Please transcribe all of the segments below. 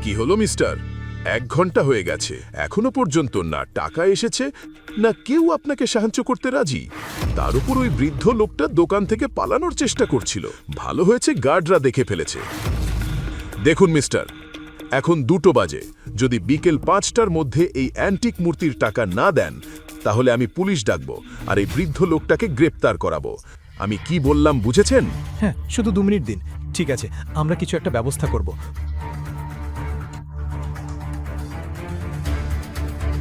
কি হলো মিস্টার? 1 ঘন্টা হয়ে গেছে, এখনো পর্যন্ত না টাকা এসেছে না কেউ আপনাকে সাহায্য করতে রাজি। তার উপর ওই বৃদ্ধ লোকটা দোকান থেকে পালানোর চেষ্টা করছিল। ভালো হয়েছে গার্ডরা দেখে ফেলেছে। দেখুন মিস্টার, এখন 2টো বাজে। যদি বিকেল 5টার মধ্যে এই অ্যান্টিক মূর্তির টাকা না দেন তাহলে আমি পুলিশ ডাকবো আর এই বৃদ্ধ লোকটাকে গ্রেপ্তার করাবো। আমি কি বললাম বুঝেছেন? হ্যাঁ, শুধু 2 মিনিট দিন। ঠিক আছে, আমরা কিছু একটা ব্যবস্থা করব।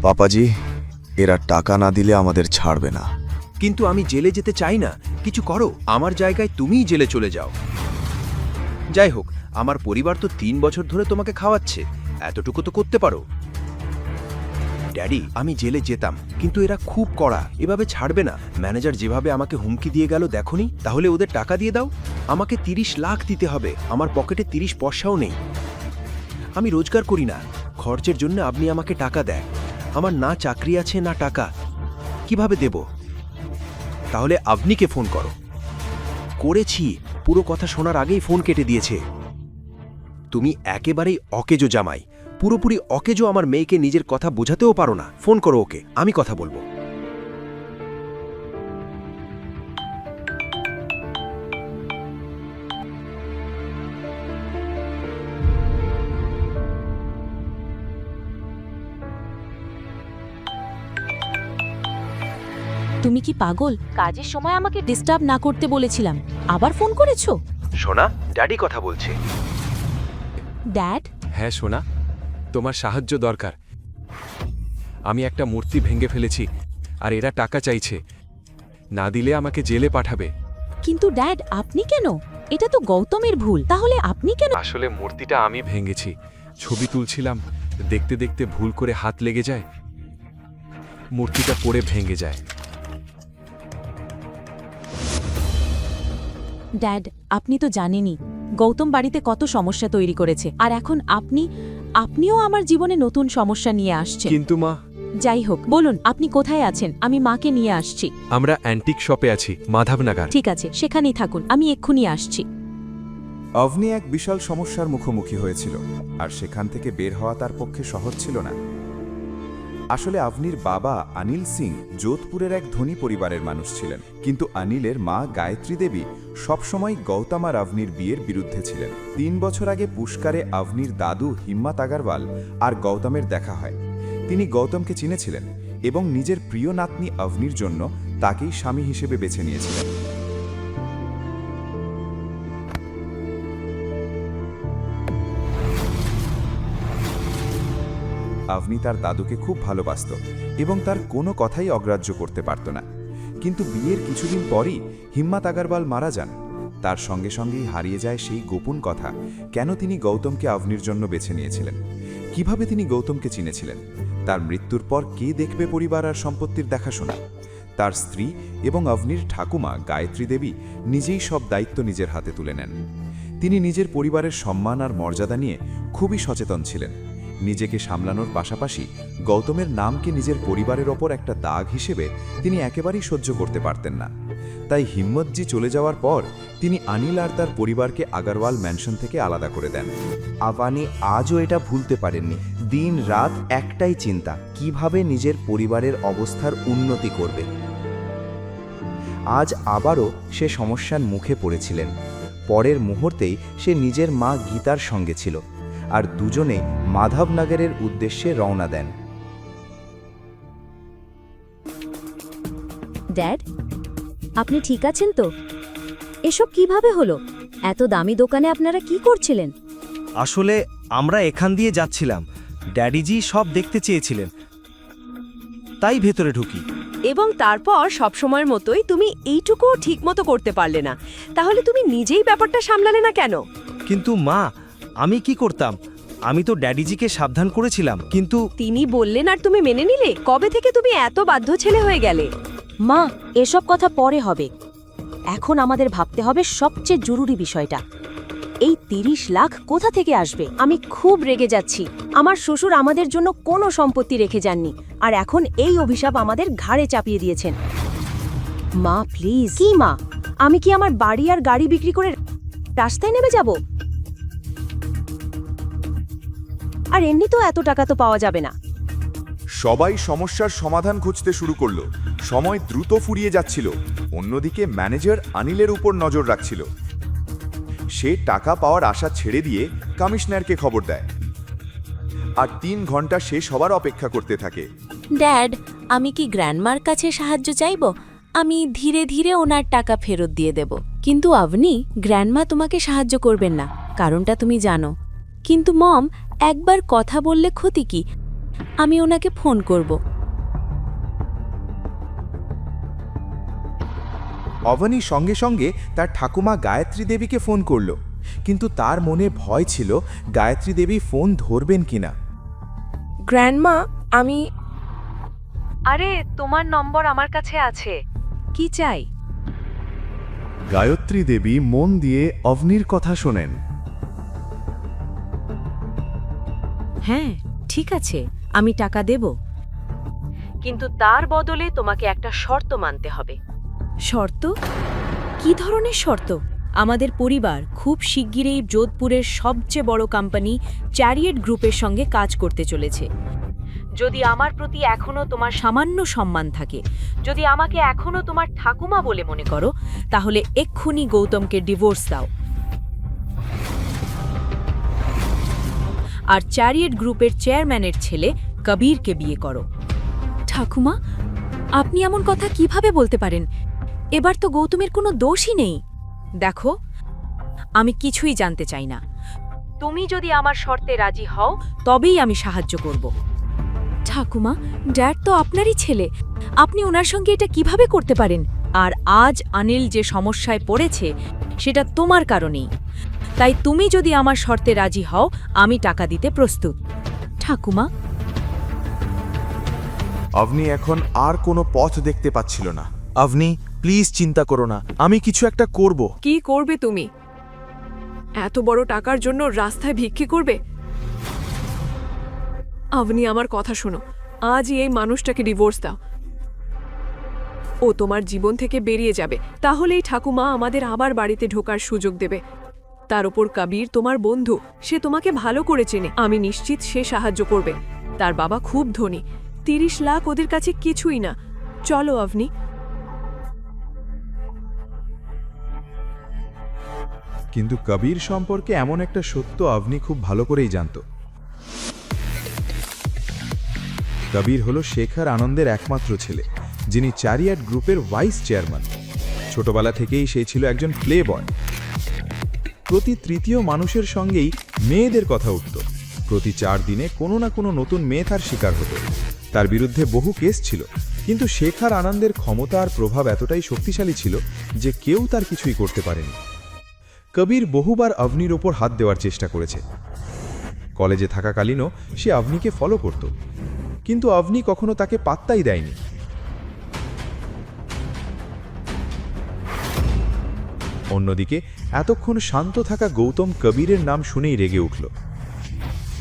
পাপাজি, এরা টাকা না দিলে আমাদের ছাড়বে না। কিন্তু আমি জেলে যেতে চাই না। কিছু করো, আমার জায়গায় তুমিই জেলে চলে যাও। যাই হোক, আমার পরিবার তো 3 বছর ধরে তোমাকে খাওয়াচ্ছে, এতটুকু তো করতে পারো। ড্যাডি, আমি জেলে যেতাম, কিন্তু এরা খুব কড়া, এভাবে ছাড়বে না। ম্যানেজার যেভাবে আমাকে হুমকি দিয়ে গেল দেখোনি? তাহলে ওদের টাকা দিয়ে দাও। আমাকে 30 লাখ দিতে হবে, আমার পকেটে 30 পয়সাও নেই। আমি রোজগার করি না, খরচের জন্য আপনি আমাকে টাকা দেয়। আমার না চাকরি আছে না টাকা, কিভাবে দেব? তাহলে আপনিকে ফোন করো। করেছি, পুরো কথা শোনার আগেই ফোন কেটে দিয়েছে। তুমি একেবারেই অকেজো জামাই, পুরোপুরি অকেজো। আমার মেয়েকে নিজের কথা বোঝাতেও পারো না। ফোন করো ওকে, আমি কথা বলবো। তুমি কি পাগল? কাজের সময় আমাকে ডিস্টার্ব না করতে বলেছিলাম, আবার ফোন করেছো? সোনা, ড্যাডি কথা বলছে। ড্যাড? হ্যাঁ সোনা, তোমার সাহায্য দরকার। আমি একটা মূর্তি ভেঙে ফেলেছি আর এরা টাকা চাইছে, না দিলে আমাকে জেলে পাঠাবে। কিন্তু ড্যাড, আপনি কেন? এটা তো গৌতমের ভুল, তাহলে আপনি কেন? আসলে মূর্তিটা আমি ভেঙেছি, ছবি তুলছিলাম, দেখতে দেখতে ভুল করে হাত লেগে যায়, মূর্তিটা পড়ে ভেঙে যায়। ড্যাড, আপনি তো জানেনই গৌতম বাড়িতে কত সমস্যা তৈরি করেছে, আর এখন আপনিও আমার জীবনে নতুন সমস্যা নিয়ে আসছেন। কিন্তু মা, যাই হোক, বলুন আপনি কোথায় আছেন, আমি মাকে নিয়ে আসছি। আমরা অ্যান্টিক শপে আছি, মাধবনগর। ঠিক আছে, সেখানেই থাকুন, আমি এক্ষুনি আসছি। অভনি এক বিশাল সমস্যার মুখোমুখি হয়েছিল, আর সেখান থেকে বের হওয়া তার পক্ষে সহজ ছিল না। আসলে অভনির বাবা অনিল সিং যোধপুরের এক ধনী পরিবারের মানুষ ছিলেন, কিন্তু অনিলের মা গায়ত্রী দেবী সবসময় গৌতম আর অভনির বিয়ের বিরুদ্ধে ছিলেন। 3 বছর আগে পুষ্কারে অভনির দাদু হিম্মত আগরওয়াল আর গৌতমের দেখা হয়। তিনি গৌতমকে চিনেছিলেন এবং নিজের প্রিয় নাতনি অভনির জন্য তাকেই স্বামী হিসেবে বেছে নিয়েছিলেন। অভনি তার দাদুকে খুব ভালোবাসত এবং তার কোনো কথাই অগ্রাহ্য করতে পারত না। কিন্তু বিয়ের কিছুদিন পরই হিম্মত আগরওয়াল মারা যান। তার সঙ্গে সঙ্গেই হারিয়ে যায় সেই গোপন কথা, কেন তিনি গৌতমকে অভনির জন্য বেছে নিয়েছিলেন, কিভাবে তিনি গৌতমকে চিনেছিলেন, তার মৃত্যুর পর কে দেখবে পরিবার আর সম্পত্তির দেখাশোনা। তার স্ত্রী এবং অভনির ঠাকুমা গায়ত্রী দেবী নিজেই সব দায়িত্ব নিজের হাতে তুলে নেন। তিনি নিজের পরিবারের সম্মান আর মর্যাদা নিয়ে খুবই সচেতন ছিলেন। নিজেকে সামলানোর পাশাপাশি গৌতমের নামকে নিজের পরিবারের ওপর একটা দাগ হিসেবে তিনি একেবারেই সহ্য করতে পারতেন না। তাই হিম্মতজি চলে যাওয়ার পর তিনি অনিল আর তার পরিবারকে আগরওয়াল ম্যানশন থেকে আলাদা করে দেন। আবানি আজও এটা ভুলতে পারেননি। দিন রাত একটাই চিন্তা, কিভাবে নিজের পরিবারের অবস্থার উন্নতি করবে। আজ আবারও সে সমস্যার মুখে পড়েছিলেন। পরের মুহূর্তেই সে নিজের মা গীতার সঙ্গে ছিল, আর দুজনে মাধবনগরের উদ্দেশ্যে রওনা দেন। ড্যাড, আপনি ঠিক আছেন তো? এসব কিভাবে হলো? এত দামি দোকানে আপনারা কি করছিলেন? আসলে আমরা এখান দিয়ে যাচ্ছিলাম, ড্যাডিজি সব দেখতে চেয়েছিলেন, তাই ভেতরে ঢুকি। এবং তারপর সবসময়ের মতোই তুমি এইটুকুও ঠিকমতো করতে পারলে না, তাহলে তুমি নিজেই ব্যাপারটা সামলালে না কেন? কিন্তু মা, আমি কি করতাম? আমি তো ড্যাডিজিকে সাবধান করেছিলাম, কিন্তু তিনি বললেন আর তুমি মেনে নিলে? কবে থেকে তুমি এত বাধ্য ছেলে হয়ে গেলে? মা, এসব কথা পরে হবে, এখন আমাদের ভাবতে হবে সবচেয়ে জরুরি বিষয়টা। এই 30 লাখ কোথা থেকে আসবে? আমি খুব রেগে যাচ্ছি। আমার শ্বশুর আমাদের জন্য কোনো সম্পত্তি রেখে যাননি, আর এখন এই অভিশাপ আমাদের ঘাড়ে চাপিয়ে দিয়েছেন। মা প্লিজ। কি মা? আমি কি আমার বাড়ি আর গাড়ি বিক্রি করে রাস্তায় নেমে যাব? আর এমনিতেও এত টাকা তো পাওয়া যাবে না। সবাই সমস্যার সমাধান খুঁজতে শুরু করলো। সময় দ্রুত ফুরিয়ে যাচ্ছিল। অন্যদিকে ম্যানেজার অনিলের উপর নজর রাখছিল। সে টাকা পাওয়ার আশা ছেড়ে দিয়ে কমিশনারকে খবর দেয়। আর 3 ঘন্টা শেষ হবার অপেক্ষা করতে থাকে। ড্যাড, আমি কি গ্র্যান্ডমার কাছে সাহায্য চাইব? আমি ধীরে ধীরে ওনার টাকা ফেরত দিয়ে দেব। কিন্তু আভনি, গ্র্যান্ডমা তোমাকে সাহায্য করবেন না, কারণটা তুমি জানো। কিন্তু মম, একবার কথা বললে ক্ষতি কি? আমি ওনাকে ফোন করব। অবনী সঙ্গে সঙ্গে তার ঠাকুমা গায়ত্রী দেবীকে ফোন করল, কিন্তু তার মনে ভয় ছিল গায়ত্রী দেবী ফোন ধরবেন কিনা। গ্র্যান্ডমা, আমি... আরে, তোমার নম্বর আমার কাছে আছে। কি চাই? গায়ত্রী দেবী মন দিয়ে অভনির কথা শোনেন। হ্যাঁ, ঠিক আছে, আমি টাকা দেব, কিন্তু তার বদলে তোমাকে একটা শর্ত মানতে হবে। শর্ত? কি ধরনের শর্ত? আমাদের পরিবার খুব শিগগিরই যোধপুরের সবচেয়ে বড় কোম্পানি চ্যারিয়েট গ্রুপের সঙ্গে কাজ করতে চলেছে। যদি আমার প্রতি এখনো তোমার সামান্য সম্মান থাকে, যদি আমাকে এখনো তোমার ঠাকুমা বলে মনে করো, তাহলে এক্ষুনি গৌতমকে ডিভোর্স দাও আর চ্যারিয়েট গ্রুপের চেয়ারম্যানের ছেলে কবিরকে বিয়ে করো। ঠাকুমা, আপনি এমন কথা কিভাবে বলতে পারেন? এবার তো গৌতমের কোনো দোষই নেই। দেখো, আমি কিছুই জানতে চাই না। তুমি যদি আমার শর্তে রাজি হও, তবেই আমি সাহায্য করব। ঠাকুমা, ড্যাড তো আপনারই ছেলে, আপনি ওনার সঙ্গে এটা কিভাবে করতে পারেন? আর আজ অনিল যে সমস্যায় পড়েছে সেটা তোমার কারণেই। তাই তুমি যদি আমার শর্তে রাজি হও, আমি টাকা দিতে প্রস্তুত। ঠাকুমা, অভনি এখন আর কোনো পথ দেখতে পাচ্ছিল না। অভনি, প্লিজ চিন্তা করো না, আমি কিছু একটা করব। কি করবে তুমি? এত বড় টাকার জন্য রাস্তায় ভিক্ষে করবে? আপনি আমার কথা শোনো, আজই এই মানুষটাকে ডিভোর্স দাও। ও তোমার জীবন থেকে বেরিয়ে যাবে, তাহলেই ঠাকুমা আমাদের আবার বাড়িতে ঢোকার সুযোগ দেবে। তার উপর কবির তোমার বন্ধু, সে তোমাকে ভালো করে চেনে। আমি নিশ্চিত সে সাহায্য করবে। তার বাবা খুব ধনী, 30 লাখ ওদের কাছে কিছুই না। চলো আপনি। কিন্তু কবির সম্পর্কে এমন একটা সত্য অভনি খুব ভালো করেই জানত। কবির হলো শেখর আনন্দের একমাত্র ছেলে, যিনি চ্যারিয়েট গ্রুপের ভাইস চেয়ারম্যান। ছোটবেলা থেকেই সে ছিল একজন প্লে বয়। প্রতি তৃতীয় মানুষের সঙ্গেই মেয়েদের কথা উঠত। প্রতি 4 দিনে কোনো না কোনো নতুন মেয়ে তার শিকার হতো। তার বিরুদ্ধে বহু কেস ছিল, কিন্তু শেখর আনন্দের ক্ষমতা আর প্রভাব এতটাই শক্তিশালী ছিল যে কেউ তার কিছুই করতে পারেনি। কবির বহুবার অভনির ওপর হাত দেওয়ার চেষ্টা করেছে। কলেজে থাকাকালীনও সে অভনিকে ফলো করত, কিন্তু অভনি কখনো তাকে পাত্তাই দেয়নি। অন্যদিকে এতক্ষণ শান্ত থাকা গৌতম কবিরের নাম শুনেই রেগে উঠল,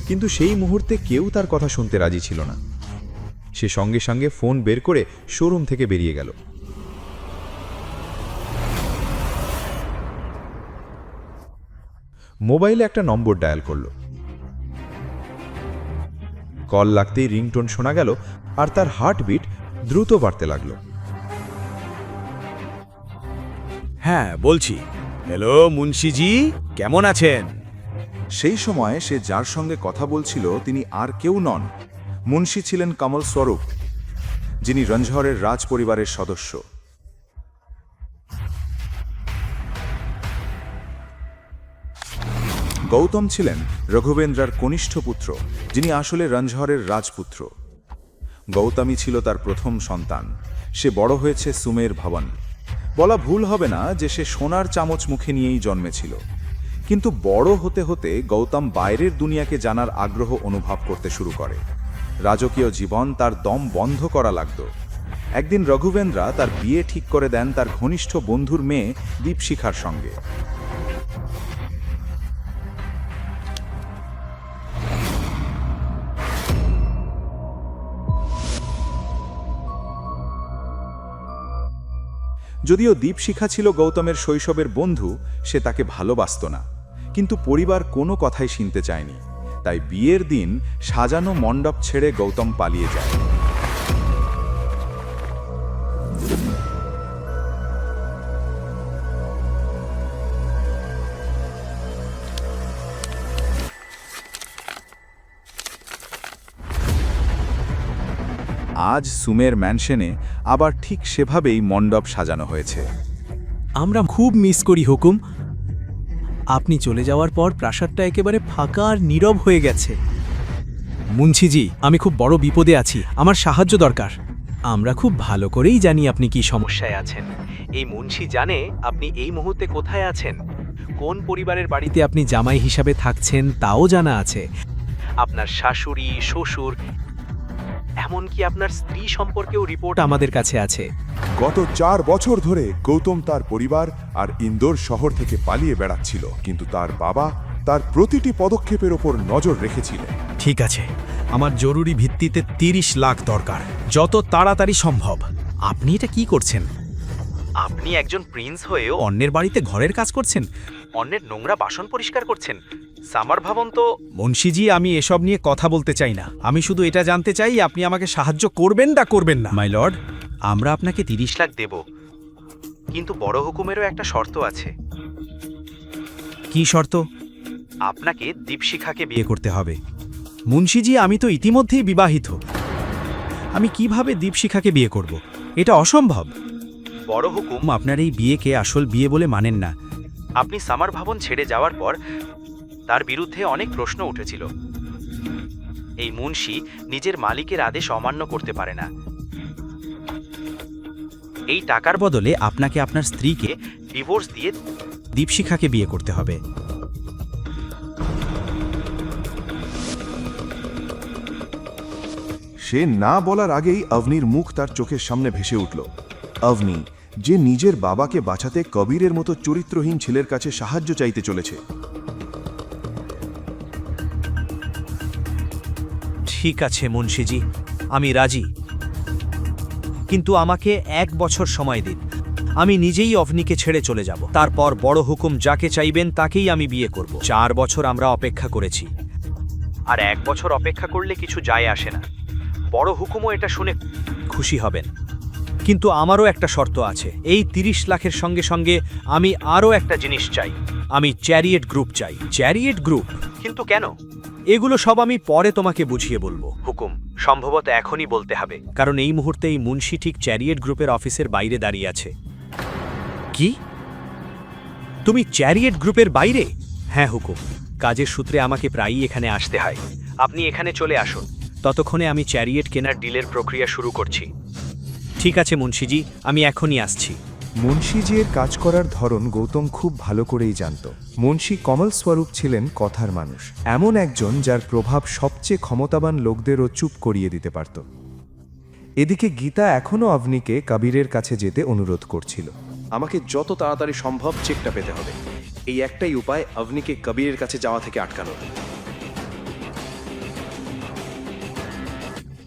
কিন্তু সেই মুহূর্তে কেউ তার কথা শুনতে রাজি ছিল না। সে সঙ্গে সঙ্গে ফোন বের করে শোরুম থেকে বেরিয়ে গেল। মোবাইলে একটা নম্বর ডায়াল করল। কল লাগতেই রিংটোন শোনা গেল আর তার হার্টবিট দ্রুত বাড়তে লাগল। হ্যাঁ, বলছি। হ্যালো মুন্সিজি, কেমন আছেন? সেই সময় সে যার সঙ্গে কথা বলছিল তিনি আর কেউ নন, মুন্সি ছিলেন কমল স্বরূপ, যিনি রঞ্জহরের রাজ পরিবারের সদস্য। গৌতম ছিলেন রঘুবেন্দ্রার কনিষ্ঠ পুত্র, যিনি আসলে রঞ্জহরের রাজপুত্র। গৌতমী ছিল তার প্রথম সন্তান। সে বড় হয়েছে সুমের ভবন। বলা ভুল হবে না যে সে সোনার চামচ মুখে নিয়েই জন্মেছিল। কিন্তু বড় হতে হতে গৌতম বাইরের দুনিয়াকে জানার আগ্রহ অনুভব করতে শুরু করে। রাজকীয় জীবন তার দম বন্ধ করা লাগত। একদিন রঘুবেন্দ্রা তার বিয়ে ঠিক করে দেন তার ঘনিষ্ঠ বন্ধুর মেয়ে দীপশিখার সঙ্গে। যদিও দীপশিখা ছিল গৌতমের শৈশবের বন্ধু, সে তাকে ভালোবাসত না। কিন্তু পরিবার কোনো কথাই শুনতে চায়নি। তাই বিয়ের দিন সাজানো মণ্ডপ ছেড়ে গৌতম পালিয়ে যায়। আজ সুমের ম্যানশনে আবার ঠিক সেভাবেই মণ্ডপ সাজানো হয়েছে। আমরা খুব মিস করি হুকুম। আপনি চলে যাওয়ার পর প্রাসাদটা একেবারে ফাঁকা আর নীরব হয়ে গেছে। মুন্সিজি, আমি খুব বড় বিপদে আছি, আমার সাহায্য দরকার। আমরা খুব ভালো করেই জানি আপনি কি সমস্যায় আছেন। এই মুন্সি জানে আপনি এই মুহূর্তে কোথায় আছেন, কোন পরিবারের বাড়িতে আপনি জামাই হিসাবে থাকছেন তাও জানা আছে। আপনার শাশুড়ি, শ্বশুর, এমনকি আপনার স্ত্রী সম্পর্কেও রিপোর্ট আমাদের কাছে আছে। গত 4 বছর ধরে গৌতম তার পরিবার আর ইন্দোর শহর থেকে পালিয়ে বেড়াচ্ছিল, কিন্তু তার বাবা তার প্রতিটি পদক্ষেপের ওপর নজর রেখেছিলেন। ঠিক আছে, আমার জরুরি ভিত্তিতে 30 লাখ দরকার, যত তাড়াতাড়ি সম্ভব। আপনি এটা কি করছেন? আপনি একজন প্রিন্স হয়েও অন্যের বাড়িতে ঘরের কাজ করছেন, অন্যের নোংরা বাসন পরিষ্কার করছেন। সামার ভাবন তো। মুন্সিজি, আমি এসব নিয়ে কথা বলতে চাই না। আমি শুধু এটা জানতে চাই আপনি আমাকে সাহায্য করবেন না করবেন না। মাই লর্ড, আমরা আপনাকে 30 লাখ দেব, কিন্তু বড় হুকুমেরও একটা শর্ত আছে। কি শর্ত? আপনাকে দীপশিখাকে বিয়ে করতে হবে। মুন্সিজি, আমি তো ইতিমধ্যেই বিবাহিত, আমি কিভাবে দীপশিখাকে বিয়ে করব? এটা অসম্ভব। বড় হুকুম আপনার এই বিয়েকে আসল বিয়ে বলে মানেন না। আপনি সামার ভবন ছেড়ে যাওয়ার পর তার বিরুদ্ধে অনেক প্রশ্ন উঠেছিল। এই মুন্সি নিজের মালিকের আদেশ অমান্য করতে পারে না। এই টাকার বদলে আপনাকে আপনার স্ত্রীকে ডিভোর্স দিয়ে দীপশিখাকে বিয়ে করতে হবে। সে না বলার আগেই অভনির মুখ তার চোখের সামনে ভেসে উঠল। অভনি, যে নিজের বাবাকে বাঁচাতে কবিরের মতো চরিত্রহীন ছেলের কাছে সাহায্য চাইতে চলেছে। ঠিক আছে মুন্সিজি, আমি রাজি, কিন্তু আমাকে 1 বছর সময় দিন। আমি নিজেই অভনিকে ছেড়ে চলে যাব, তারপর বড় হুকুম যাকে চাইবেন তাকেই আমি বিয়ে করব। 4 বছর আমরা অপেক্ষা করেছি, আর 1 বছর অপেক্ষা করলে কিছু যায় আসে না। বড় হুকুমও এটা শুনে খুশি হবেন, কিন্তু আমারও একটা শর্ত আছে। এই 30 লাখের সঙ্গে সঙ্গে আমি আরও একটা জিনিস চাই। আমি চ্যারিয়েট গ্রুপ চাই। Chariot group? কিন্তু কেন? এগুলো সব আমি পরে তোমাকে বুঝিয়ে বলবো। হুকুম, সম্ভবত এখনই বলতে হবে, কারণ এই মুহূর্তে এই মুন্সি ঠিক চ্যারিয়েট গ্রুপের অফিসের বাইরে দাঁড়িয়ে আছে। কি? তুমি চ্যারিয়েট গ্রুপের বাইরে? হ্যাঁ হুকুম, কাজের সূত্রে আমাকে প্রায়ই এখানে আসতে হয়। আপনি এখানে চলে আসুন, ততক্ষণে আমি চ্যারিয়েট কেনার ডিলের প্রক্রিয়া শুরু করছি। ঠিক আছে মুন্সিজি, আমি এখনই আসছি। মুন্সিজির কাজ করার ধরন গৌতম খুব ভালো করেই জানত। মুন্সি কমল স্বরূপ ছিলেন কথার মানুষ, এমন একজন যার প্রভাব সবচেয়ে ক্ষমতাবান লোকদেরও চুপ করিয়ে দিতে পারত। এদিকে গীতা এখনও অভনিকে কবিরের কাছে যেতে অনুরোধ করছিল। আমাকে যত তাড়াতাড়ি সম্ভব চেকটা পেতে হবে। এই একটাই উপায় অভনিকে কবিরের কাছে যাওয়া থেকে আটকানোর।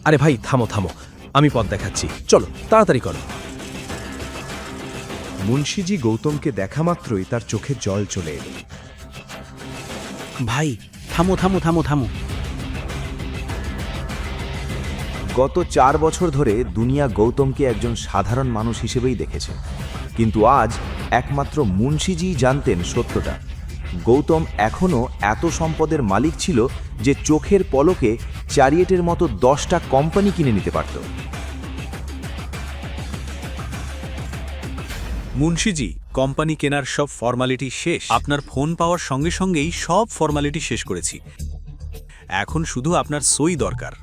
আরে ভাই, থামো থামো, আমি পথ দেখাচ্ছি, চলো তাড়াতাড়ি করো। মুন্সিজি গৌতমকে দেখা মাত্রই তার চোখে জল চলে এলো। ভাই থামো থামো থামো থামো। গত 4 বছর ধরে দুনিয়া গৌতমকে একজন সাধারণ মানুষ হিসেবেই দেখেছে, কিন্তু আজ একমাত্র মুন্সিজিই জানতেন সত্যটা। গৌতম এখনও এত সম্পদের মালিক ছিল যে চোখের পলকে চ্যারিয়েটের মতো 10টা কোম্পানি কিনে নিতে পারত। মুন্সিজি, কোম্পানি কেনার সব ফর্মালিটি শেষ। আপনার ফোন পাওয়ার সঙ্গে সঙ্গেই সব ফর্মালিটি শেষ করেছি। এখন শুধু আপনার সই দরকার।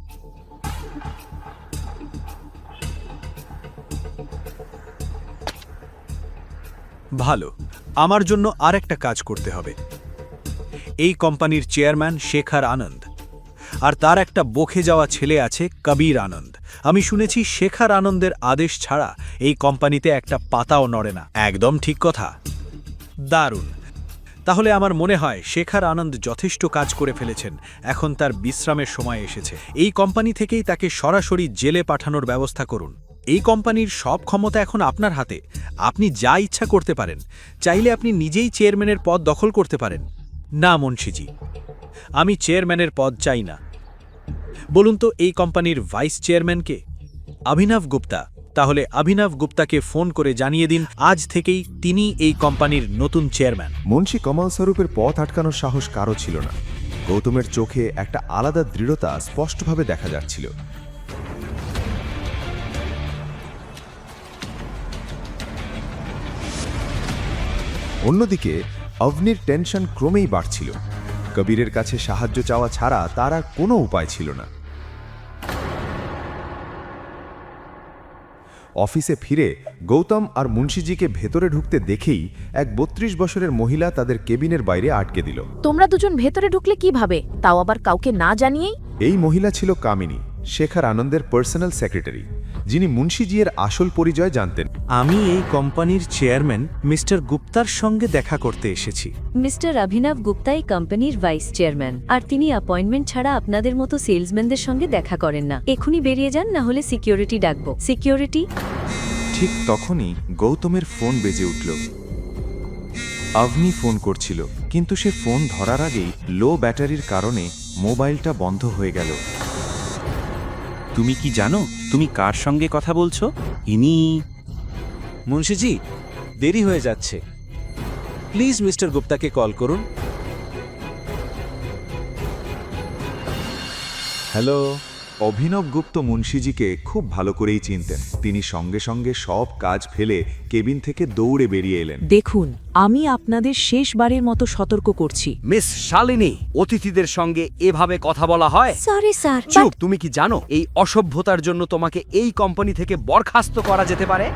ভালো, আমার জন্য আরেকটা কাজ করতে হবে। এই কোম্পানির চেয়ারম্যান শেখর আনন্দ, আর তার একটা বকে যাওয়া ছেলে আছে কবির আনন্দ। আমি শুনেছি শেখর আনন্দের আদেশ ছাড়া এই কোম্পানিতে একটা পাতাও নড়ে না। একদম ঠিক কথা। দারুণ। তাহলে আমার মনে হয় শেখর আনন্দ যথেষ্ট কাজ করে ফেলেছেন, এখন তার বিশ্রামের সময় এসেছে। এই কোম্পানি থেকেই তাকে সরাসরি জেলে পাঠানোর ব্যবস্থা করুন। এই কোম্পানির সব ক্ষমতা এখন আপনার হাতে, আপনি যা ইচ্ছা করতে পারেন। চাইলে আপনি নিজেই চেয়ারম্যানের পদ দখল করতে পারেন। না মুন্সিজি, আমি চেয়ারম্যানের পদ চাই না। বলুন তো এই কোম্পানির ভাইস চেয়ারম্যানকে? অভিনব গুপ্তা। তাহলে অভিনব গুপ্তাকে ফোন করে জানিয়ে দিন আজ থেকেই তিনি এই কোম্পানির নতুন চেয়ারম্যান। মুন্সি কমল স্বরূপের পথ আটকানোর সাহস কারও ছিল না। গৌতমের চোখে একটা আলাদা দৃঢ়তা স্পষ্টভাবে দেখা যাচ্ছিল। অন্যদিকে অভনির টেনশন ক্রমেই বাড়ছিল। কবিরের কাছে সাহায্য চাওয়া ছাড়া তার আর কোনো উপায় ছিল না। অফিসে ফিরে গৌতম আর মুন্সিজিকে ভেতরে ঢুকতে দেখেই এক ৩২ বছরের মহিলা তাদের কেবিনের বাইরে আটকে দিল। তোমরা দুজন ভেতরে ঢুকলে কিভাবে, তাও আবার কাউকে না জানিয়েই? এই মহিলা ছিল কামিনী, শেখর আনন্দের পার্সোনাল সেক্রেটারি, যিনি মুন্সিজির আসল পরিচয় জানতেন। আমি এই কোম্পানির চেয়ারম্যান মিস্টার গুপ্তার সঙ্গে দেখা করতে এসেছি। মিস্টার অভিনব গুপ্তা এই কোম্পানির ভাইস চেয়ারম্যান, আর তিনি অ্যাপয়েন্টমেন্ট ছাড়া আপনাদের মতো সেলসম্যানদের সঙ্গে দেখা করেন না। এখনই বেরিয়ে যান, না হলে সিকিউরিটি ডাকবো। সিকিউরিটি। ঠিক তখনই গৌতমের ফোন বেজে উঠল। অভনি ফোন করছিল, কিন্তু সে ফোন ধরার আগেই লো ব্যাটারির কারণে মোবাইলটা বন্ধ হয়ে গেল। তুমি কি জানো তুমি কার সঙ্গে কথা বলছো? ইনি মুন্সিজি, দেরি হয়ে যাচ্ছে, প্লিজ মিস্টার গুপ্তাকে কল করুন। হ্যালো। অভিনব গুপ্ত মুন্সিজিকে খুব ভালো করেই চিনতেন। তিনি সঙ্গে সঙ্গে সব কাজ ফেলে কেবিন থেকে দৌড়ে বেরিয়ে এলেন। দেখুন, আমি আপনাদের শেষবারের মতো সতর্ক করছি। মিস শালিনী, অতিথিদের সঙ্গে এভাবে কথা বলা হয়? Sorry sir. চুপ! তুমি কি জানো এই অসভ্যতার জন্য তোমাকে এই কোম্পানি থেকে বরখাস্ত করা যেতে পারে?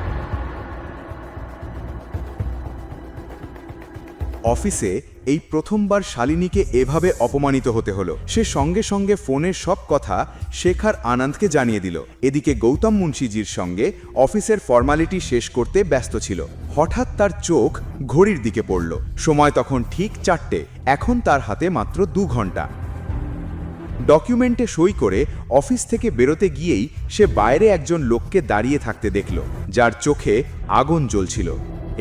অফিসে এই প্রথমবার শালিনীকে এভাবে অপমানিত হতে হলো। সে সঙ্গে সঙ্গে ফোনের সব কথা শেখর আনন্দকে জানিয়ে দিল। এদিকে গৌতম মুন্সিজির সঙ্গে অফিসের ফর্মালিটি শেষ করতে ব্যস্ত ছিল। হঠাৎ তার চোখ ঘড়ির দিকে পড়ল। সময় তখন ঠিক 4টে। এখন তার হাতে মাত্র 2 ঘন্টা। ডকুমেন্টে সই করে অফিস থেকে বেরোতে গিয়েই সে বাইরে একজন লোককে দাঁড়িয়ে থাকতে দেখল, যার চোখে আগুন জ্বলছিল।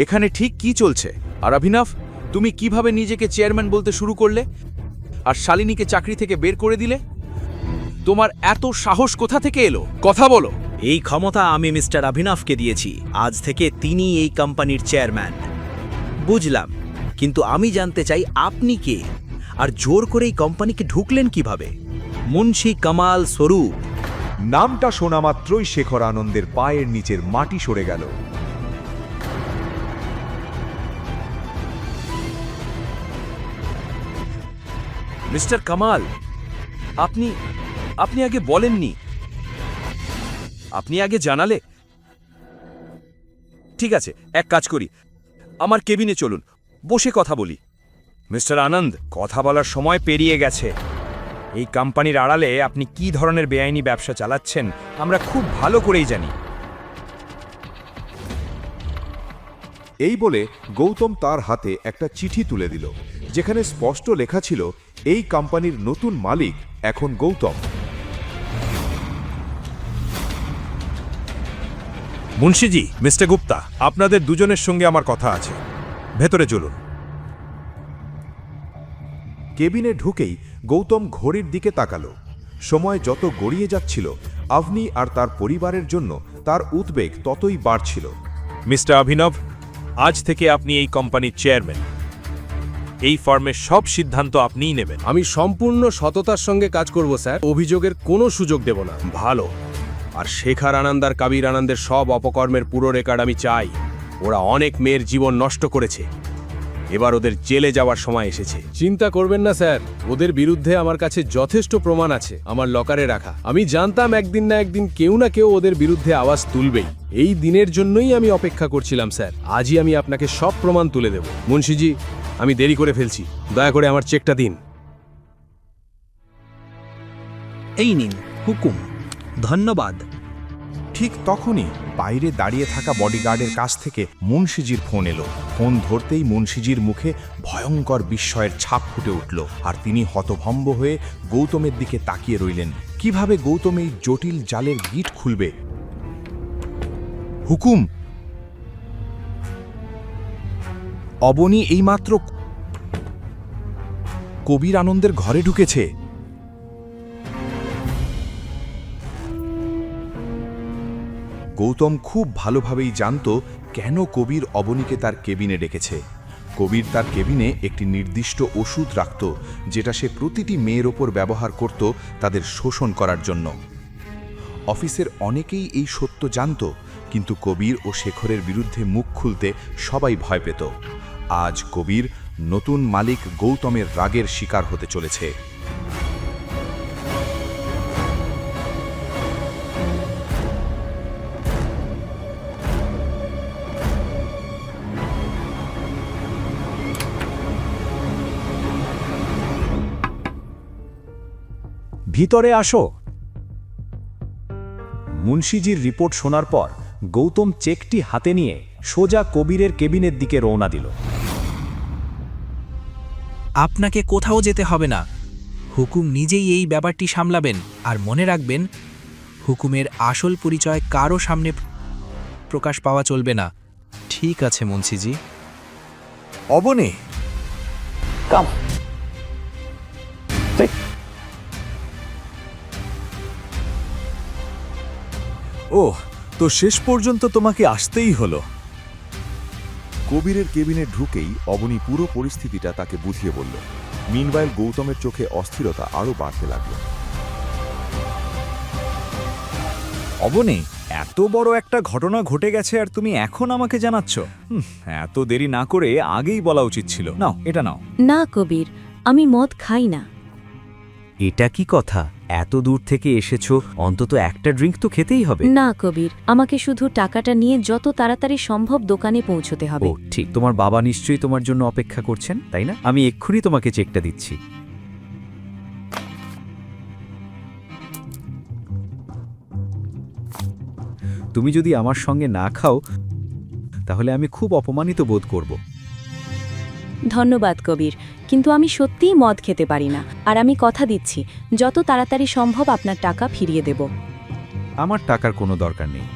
এখানে ঠিক কি চলছে? আর অভিনব, তুমি কিভাবে নিজেকে চেয়ারম্যান বলতে শুরু করলে আর শালিনীকে চাকরি থেকে বের করে দিলে? তোমার এত সাহস কোথা থেকে এলো? কথা বলো। এই ক্ষমতা আমি মিস্টার অভিনবকে দিয়েছি। আজ থেকে তিনি এই কোম্পানির চেয়ারম্যান। বুঝলাম, কিন্তু আমি জানতে চাই আপনি কে, আর জোর করে এই কোম্পানিকে ঢুকলেন কিভাবে? মুন্সি কমল স্বরূপ। নামটা শোনা মাত্রই শেখর আনন্দের পায়ের নিচের মাটি সরে গেল। মিস্টার কামাল, আপনি আগে বলেননি, আপনি আগে জানালে। ঠিক আছে, এক কাজ করি, আমার কেবিনে চলুন, বসে কথা বলি। মিস্টার আনন্দ, কথা বলার সময় পেরিয়ে গেছে। এই কোম্পানির আড়ালে আপনি কি ধরনের বেআইনি ব্যবসা চালাচ্ছেন আমরা খুব ভালো করেই জানি। এই বলে গৌতম তার হাতে একটা চিঠি তুলে দিল, যেখানে স্পষ্ট লেখা ছিল এই কোম্পানির নতুন মালিক এখন গৌতম। মুন্সিজি, মিস্টার গুপ্তা, আপনাদের দুজনের সঙ্গে আমার কথা আছে, ভেতরে চলুন। কেবিনে ঢুকেই গৌতম ঘড়ির দিকে তাকালো। সময় যত গড়িয়ে যাচ্ছিল, অভনি আর তার পরিবারের জন্য তার উদ্বেগ ততই বাড়ছিল। মিস্টার অভিনব, আজ থেকে আপনি এই কোম্পানির চেয়ারম্যান। এই ফার্মের সব সিদ্ধান্ত আপনিই নেবেন। আমি সম্পূর্ণ সততার সঙ্গে কাজ করব স্যার, অভিযোগের কোনো সুযোগ দেব না। ভালো। আর শেখর আনন্দ আর কবির আনন্দের সব অপকর্মের পুরো রেকর্ড আমি চাই। ওরা অনেক মেয়ের জীবন নষ্ট করেছে, এবার ওদের জেলে যাওয়ার সময় এসেছে। চিন্তা করবেন না স্যার, ওদের বিরুদ্ধে আমার কাছে যথেষ্ট প্রমাণ আছে আমার লকারে রাখা। আমি জানতাম একদিন না একদিন কেউ না কেউ ওদের বিরুদ্ধে আওয়াজ তুলবেই। এই দিনের জন্যই আমি অপেক্ষা করছিলাম স্যার। আজই আমি আপনাকে সব প্রমাণ তুলে দেব। মুন্সিজি, আমি দেরি করে ফেলছি, দয়া করে আমার চেকটা দিন। এই নিন হুকুম। ধন্যবাদ। ঠিক তখনই বাইরে দাঁড়িয়ে থাকা বডিগার্ডের কাছ থেকে মুন্সিজির ফোন এলো। ফোন ধরতেই মুন্সিজির মুখে ভয়ঙ্কর বিস্ময়ের ছাপ ফুটে উঠল, আর তিনি হতভম্ব হয়ে গৌতমের দিকে তাকিয়ে রইলেন। কিভাবে গৌতম এই জটিল জালের গিট খুলবে? হুকুম। কবির আনন্দের ঘরে ঢুকেছে। গৌতম খুব ভালোভাবেই জানত কেন কবির অবনীকে তার কেবিনে ডেকেছে। কবির তার কেবিনে একটি নির্দিষ্ট ওষুধ রাখত, যেটা সে প্রতিটি মেয়ের ওপর ব্যবহার করত তাদের শোষণ করার জন্য। অফিসের অনেকেই এই সত্য জানত, কিন্তু কবির ও শেখরের বিরুদ্ধে মুখ খুলতে সবাই ভয় পেত। আজ কবির নতুন মালিক গৌতমের রাগের শিকার হতে চলেছে। ভিতরে আসো। মুন্সিজির রিপোর্ট শোনার পর গৌতম চেকটি হাতে নিয়ে সোজা কবিরের কেবিনের দিকে রওনা দিল। আপনাকে কোথাও যেতে হবে না, হুকুম নিজেই এই ব্যাপারটি সামলাবেন। আর মনে রাখবেন, হুকুমের আসল পরিচয় কারও সামনে প্রকাশ পাওয়া চলবে না। ঠিক আছে মুন্সিজি। অবনে কাম। ও, তো শেষ পর্যন্ত তোমাকে আসতেই হলো। কবিরের কেবিনে ঢুকেই অবনী পুরো পরিস্থিতিটা তাকে বুঝিয়ে বলল। মিনওয়াইল গৌতমের চোখে অস্থিরতা আরও বাড়তে লাগল। অবনে, এত বড় একটা ঘটনা ঘটে গেছে আর তুমি এখন আমাকে জানাচ্ছ? এত দেরি না করে আগেই বলা উচিত ছিল। নাও, এটা নাও। না কবির, আমি মদ খাই না। এটা কি কথা? এত দূর থেকে এসেছো, অন্তত একটা ড্রিঙ্ক তো খেতেই হবে। না কবির, আমাকে শুধু টাকাটা নিয়ে যত তাড়াতাড়ি সম্ভব দোকানে পৌঁছতে হবে। ও ঠিক, তোমার বাবা নিশ্চয়ই তোমার জন্য অপেক্ষা করছেন, তাই না? আমি এক্ষুনি তোমাকে চেকটা দিচ্ছি। তুমি যদি আমার সঙ্গে না খাও তাহলে আমি খুব অপমানিত বোধ করব। ধন্যবাদ কবির, কিন্তু আমি সত্যিই মদ খেতে পারি না। আর আমি কথা দিচ্ছি, যত তাড়াতাড়ি সম্ভব আপনার টাকা ফিরিয়ে দেব। আমার টাকার কোনো দরকার নেই।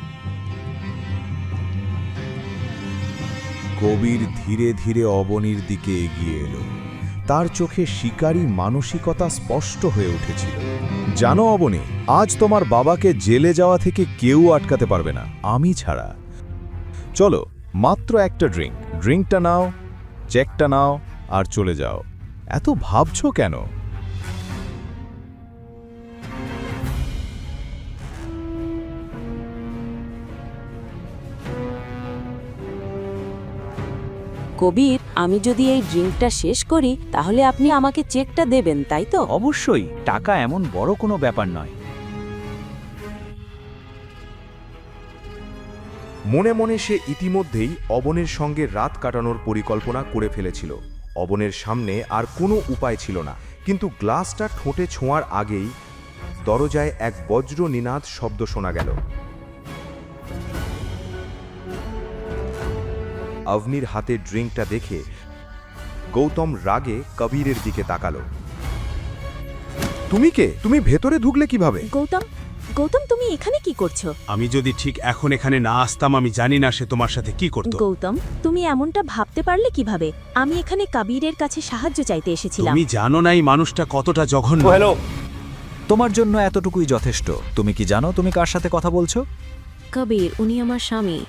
কবির ধীরে ধীরে অবনীর দিকে এগিয়ে এলো। তার চোখে শিকারী মানসিকতা স্পষ্ট হয়ে উঠেছিল। জানো অবনী, আজ তোমার বাবাকে জেলে যাওয়া থেকে কেউ আটকাতে পারবে না, আমি ছাড়া। চলো, মাত্র একটা ড্রিঙ্কটা নাও, চেকটা নাও আর চলে যাও। এত ভাবছো কেন? কবির, আমি যদি এই ড্রিঙ্কটা শেষ করি তাহলে আপনি আমাকে চেকটা দেবেন, তাই তো? অবশ্যই, টাকা এমন বড় কোনো ব্যাপার নয়। মনে মনে সে ইতিমধ্যেই অবনের সঙ্গে রাত কাটানোর পরিকল্পনা করে ফেলেছিল। অবনের সামনে আর কোনো উপায় ছিল না, কিন্তু গ্লাসটা ঠোঁটে ছোঁয়ার আগেই দরজায় এক বজ্র নিনাদ শব্দ শোনা গেল। অবনীর হাতে ড্রিঙ্কটা দেখে গৌতম রাগে কবিরের দিকে তাকালো। তুমি কে? তুমি ভেতরে ঢুকলে কিভাবে? গৌতম, গৌতম, তুমি এখানে কি করছো? আমি যদি ঠিক এখন এখানে না আসতাম, আমি জানি না সে তোমার সাথে কি করত। গৌতম, তুমি এমনটা ভাবতে পারলে কিভাবে? আমি এখানে কবিরের কাছে সাহায্য চাইতে এসেছিলাম। তুমি জানো না এই মানুষটা কতটা জঘন্য। হ্যালো, তোমার জন্য এতটুকুই যথেষ্ট। তুমি কি জানো তুমি কার সাথে কথা বলছো? কবির, উনি আমার স্বামী।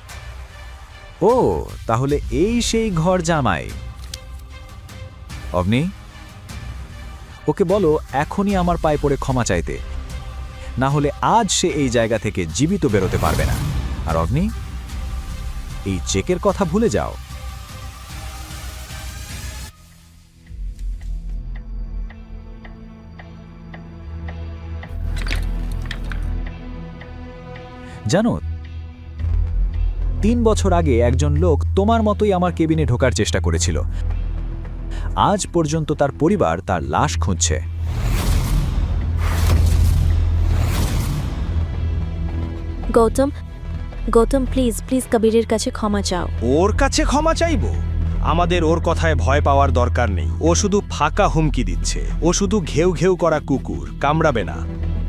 ও, তাহলে এই সেই ঘর জামাই। অবনী, ওকে বলো এখনই আমার পায়ে পড়ে ক্ষমা চাইতে, না হলে আজ সে এই জায়গা থেকে জীবিত বেরোতে পারবে না। আর অগ্নি, এই চেকের কথা ভুলে যাও। জানো, 3 বছর আগে একজন লোক তোমার মতোই আমার কেবিনে ঢোকার চেষ্টা করেছিল। আজ পর্যন্ত তার পরিবার তার লাশ খুঁজছে। গৌতম, গৌতম, প্লিজ প্লিজ কবিরের কাছে ক্ষমা চাও। ওর কাছে ক্ষমা চাইব? আমাদের ওর কথায় ভয় পাওয়ার দরকার নেই। ও শুধু ফাঁকা হুমকি দিচ্ছে। ও শুধু ঘেউ ঘেউ করা কুকুর, কামড়াবে না।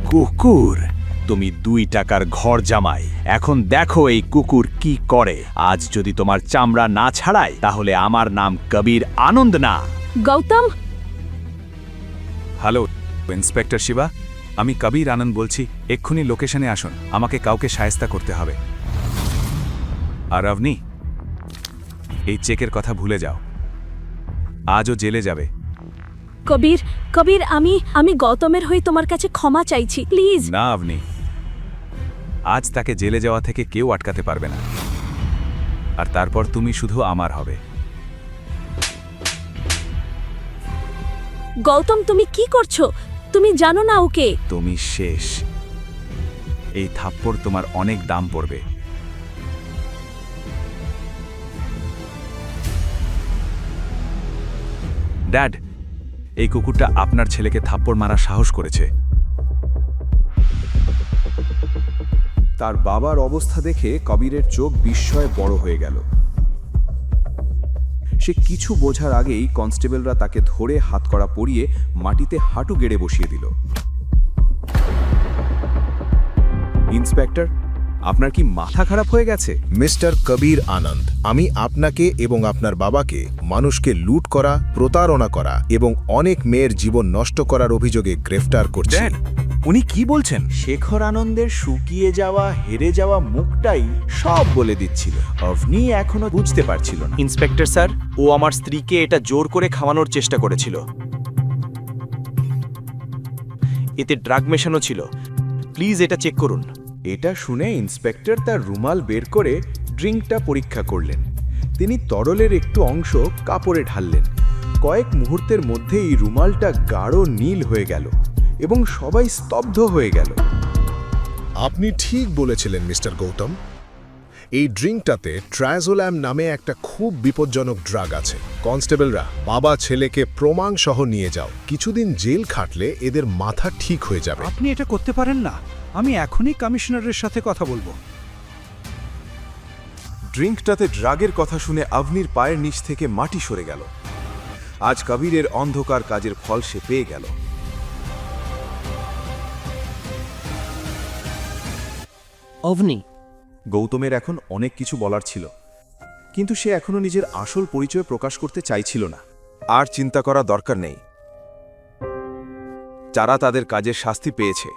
কুকুর? তুমি 2 টাকার ঘর জামাই। এখন দেখো এই কুকুর কি করে। আজ যদি তোমার চামড়া না ছাড়ায় তাহলে আমার নাম কবির আনন্দ না। গৌতম, হ্যালো ইন্সপেক্টর শিবা, আমি কবির আনন্দ বলছি। এক্ষুনি লোকেশনে আসুন, আমাকে কাউকে সায়স্তা করতে হবে। আর অভনি, এই চেকের কথা ভুলে যাও, আজও জেলে যাবে। কবির, কবির, আমি গৌতমের হয়ে তোমার কাছে ক্ষমা চাইছি, প্লিজ। না অভনি, আজ তাকে জেলে যাওয়া থেকে কেউ আটকাতে পারবে না, আর তারপর তুমি শুধু আমার হবে। গৌতম, তুমি কি করছো? তুমি জানো না ওকে? তুমি শেষ। এই থাপ্পড় তোমার অনেক দাম পড়বে। ড্যাড, এই কুকুরটা আপনার ছেলেকে থাপ্পড় মারার সাহস করেছে। তার বাবার অবস্থা দেখে কবিরের চোখ বিস্ময়ে বড় হয়ে গেল। সে কিছু বোঝার আগেই কনস্টেবলরা তাকে ধরে হাতকড়া পরিয়ে মাটিতে হাঁটু গেড়ে বসিয়ে দিল। ইন্সপেক্টর, আপনার কি মাথা খারাপ হয়ে গেছে? মিস্টার কবির আনন্দ, আমি আপনাকে এবং আপনার বাবাকে মানুষকে লুট করা, প্রতারণা করা এবং অনেক মেয়ের জীবন নষ্ট করার অভিযোগে গ্রেফতার করছি। ড্যাড, উনি কি বলছেন? শেখর আনন্দের শুকিয়ে যাওয়া, হেরে যাওয়া মুখটাই সব বলে দিচ্ছিল। অভনি এখনো বুঝতে পারছিল না। ইন্সপেক্টর স্যার, ও আমার স্ত্রীকে এটা জোর করে খাওয়ানোর চেষ্টা করেছিল। এতে ড্রাগ মেশানো ছিল। প্লিজ এটা চেক করুন। এটা শুনে ইন্সপেক্টর তার রুমাল বের করে ড্রিঙ্কটা পরীক্ষা করলেন। তিনি তরলের একটু অংশ কাপড়ে ঢাললেন। কয়েক মুহূর্তের মধ্যেই রুমালটা গাঢ় নীল হয়ে গেল এবং সবাই স্তব্ধ হয়ে গেল। আপনি ঠিক বলেছিলেন মিস্টার গৌতম, এই ড্রিঙ্কটাতে ট্রায়াজোল্যাম নামে একটা খুব বিপজ্জনক ড্রাগ আছে। কনস্টেবলরা, বাবা ছেলেকে প্রমাণ সহ নিয়ে যাও। কিছুদিন জেল খাটলে এদের মাথা ঠিক হয়ে যাবে। আপনি এটা করতে পারেন না। আমি এখনই কমিশনারের সাথে কথা বলবো। ড্রিঙ্কটাতে ড্রাগের কথা শুনে আভনির পায়ের নিচ থেকে মাটি সরে গেল। আজ কবিরের অন্ধকার কাজের ফল সে পেয়ে গেল। অভনি, গৌতমের এখন অনেক কিছু বলার ছিল, কিন্তু সে এখনো নিজের আসল পরিচয় প্রকাশ করতে চাইছিল না। আর চিন্তা করা দরকার নেই, যারা তাদের কাজের শাস্তি পেয়েছে।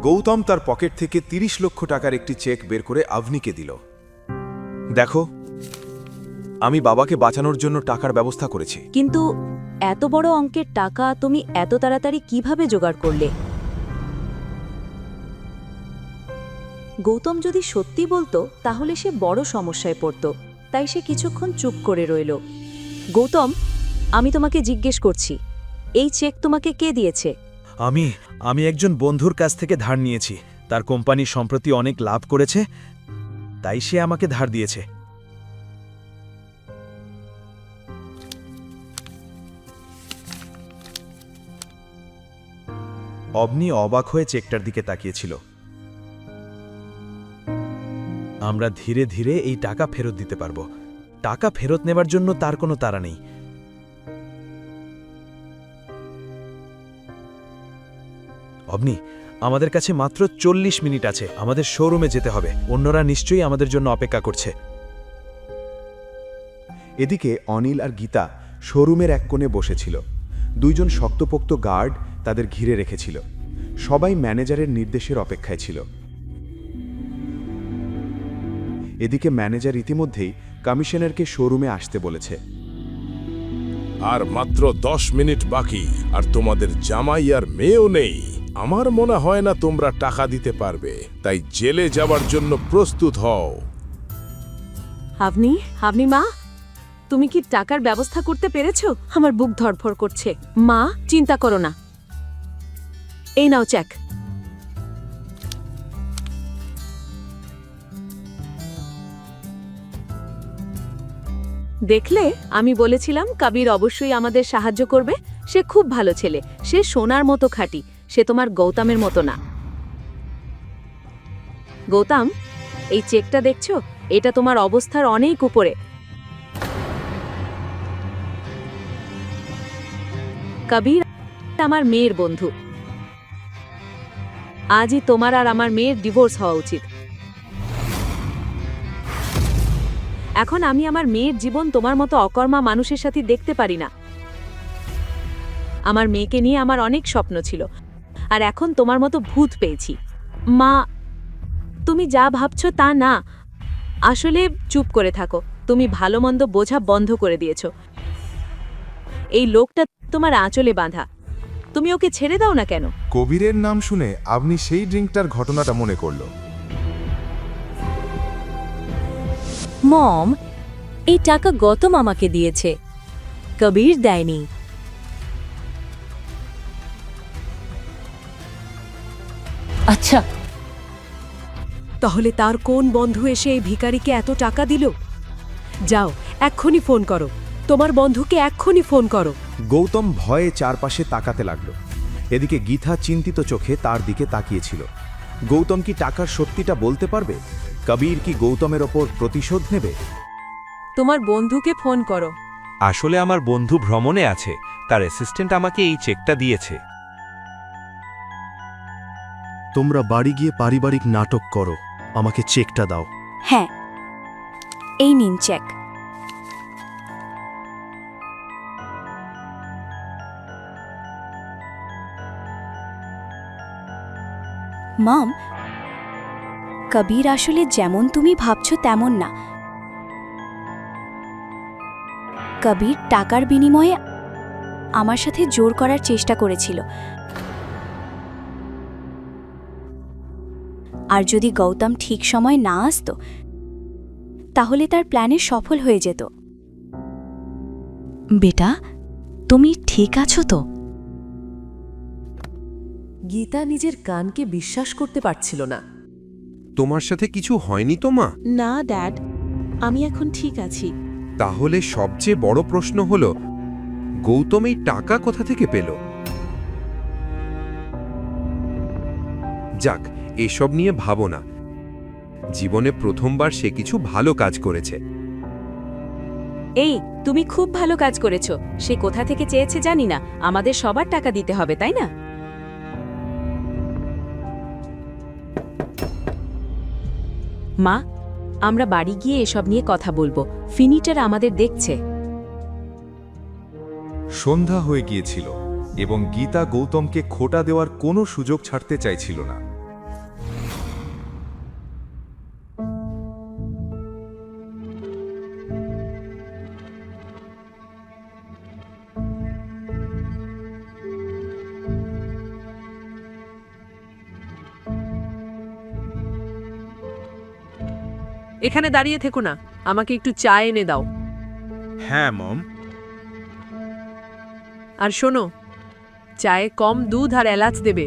গৌতম তার পকেট থেকে ৩০ লক্ষ টাকার একটি চেক বের করে আভনিকে দিল। দেখো, আমি বাবাকে বাঁচানোর জন্য টাকার ব্যবস্থা করেছি। কিন্তু এত বড় অঙ্কের টাকা তুমি এত তাড়াতাড়ি কিভাবে জোগাড় করলে? গৌতম যদি সত্যি বলতো তাহলে সে বড় সমস্যায় পড়ত, তাই সে কিছুক্ষণ চুপ করে রইল। গৌতম, আমি তোমাকে জিজ্ঞেস করছি, এই চেক তোমাকে কে দিয়েছে? আমি একজন বন্ধুর কাছ থেকে ধার নিয়েছি। তার কোম্পানি সম্প্রতি অনেক লাভ করেছে, তাই সে আমাকে ধার দিয়েছে। অবনি অবাক হয়ে চেকটার দিকে তাকিয়েছিল। আমরা ধীরে ধীরে এই টাকা ফেরত দিতে পারবো। টাকা ফেরত নেবার জন্য তার কোনো তাড়া নেই। অবনি, আমাদের কাছে মাত্র ৪০ মিনিট আছে। আমাদের শোরুমে যেতে হবে। অন্যরা নিশ্চয়ই আমাদের জন্য অপেক্ষা করছে। এদিকে অনিল আর গীতা শোরুমের এক কোণে বসেছিল। দুইজন শক্তপোক্ত গার্ড তাদের ঘিরে রেখেছিল। সবাই ম্যানেজারের নির্দেশের অপেক্ষায় ছিল। এদিকে ম্যানেজার ইতিমধ্যেই কমিশনারকে শোরুমে আসতে বলেছে। আর মাত্র 10 মিনিট বাকি, আর তোমাদের জামাই আর মেয়েও নেই। আমার মনে হয় না তোমরা টাকা দিতে পারবে, তাই জেলে যাবার জন্য প্রস্তুত হও। হাবনি মা, তুমি কি টাকার ব্যবস্থা করতে পেরেছো? আমার বুক ধড়ফড় করছে। মা, চিন্তা করো না, এই নাও চেক। দেখলে, আমি বলেছিলাম কবির অবশ্যই আমাদের সাহায্য করবে। সে খুব ভালো ছেলে, সে সোনার মতো খাঁটি। সে তোমার গৌতমের মতো না। গৌতম, এই চেকটা দেখছো? এটা তোমার অবস্থার অনেক উপরে। কবির আমার মেয়ের বন্ধু। আজই তোমার আর আমার মেয়ের ডিভোর্স হওয়া উচিত। এখন আমি আমার মেয়ের জীবন তোমার মতো অকর্মা মানুষের সাথে দেখতে পারি না। আমার মেয়েকে নিয়ে আমার অনেক স্বপ্ন ছিল, আর এখন তোমার মতো ভূত পেয়েছি। মা, তুমি যা ভাবছো তা না। আসলে চুপ করে থাকো, তুমি ভালো মন্দ বোঝা বন্ধ করে দিয়েছো। এই লোকটা তোমার আঁচলে বাঁধা, তুমি ওকে ছেড়ে দাও না কেন? কবিরের নাম শুনে আপনি সেই ড্রিঙ্কটার ঘটনাটা মনে করল। মম, এই টাকা গৌতম আমাকে দিয়েছে, কবির দেয়নি। আচ্ছা, তাহলে তার কোন বন্ধু এসে এই ভিখারিকে এত টাকা দিল? যাও, এক্ষুনি ফোন করো, তোমার বন্ধুকে এক্ষুনি ফোন করো। গৌতম ভয়ে চারপাশে তাকাতে লাগল। এদিকে গীতা চিন্তিত চোখে তার দিকে তাকিয়েছিল। গৌতম কি টাকার সত্যিটা বলতে পারবে? কবির কি গৌতমের ওপর প্রতিশোধ নেবে? তোমার বন্ধুকে ফোন করো। আসলে আমার বন্ধু ভ্রমণে আছে, তার অ্যাসিস্ট্যান্ট আমাকে এই চেকটা দিয়েছে। তোমরা বাড়ি গিয়ে পারিবারিক নাটক করো, আমাকে চেকটা দাও। হ্যাঁ, এই নিন চেক। মম, কবির আসলে যেমন তুমি ভাবছো তেমন না। কবির টাকার বিনিময়ে আমার সাথে জোর করার চেষ্টা করেছিল, আর যদি গৌতম ঠিক সময় না আসতো তাহলে তার প্ল্যানে সফল হয়ে যেত। বেটা, তুমি ঠিক আছো তো? গীতা নিজের কানকে বিশ্বাস করতে পারছিল না। তোমার সাথে কিছু হয়নি তো মা? না ড্যাড, আমি এখন ঠিক আছি। তাহলে সবচেয়ে বড় প্রশ্ন হলো, গৌতম এই টাকা কোথা থেকে পেল? যাক, এসব নিয়ে ভাবো না। জীবনে প্রথমবার সে কিছু ভালো কাজ করেছে। এই, তুমি খুব ভালো কাজ করেছো। সে কোথা থেকে চেয়েছে জানি না, আমাদের সবার টাকা দিতে হবে, তাই না? মা, আমরা বাড়ি গিয়ে এসব নিয়ে কথা বলবো। ফিনিটার আমাদের দেখছে। সন্ধ্যা হয়ে গিয়েছিল এবং গীতা গৌতমকে খোটা দেওয়ার কোনো সুযোগ ছাড়তে চাইছিল না। এখানে দাঁড়িয়ে থেকো না, আমাকে একটু চা এনে দাও। হ্যাঁ মম। আর শোনো, চায়ে কম দুধ আর এলাচ দেবে।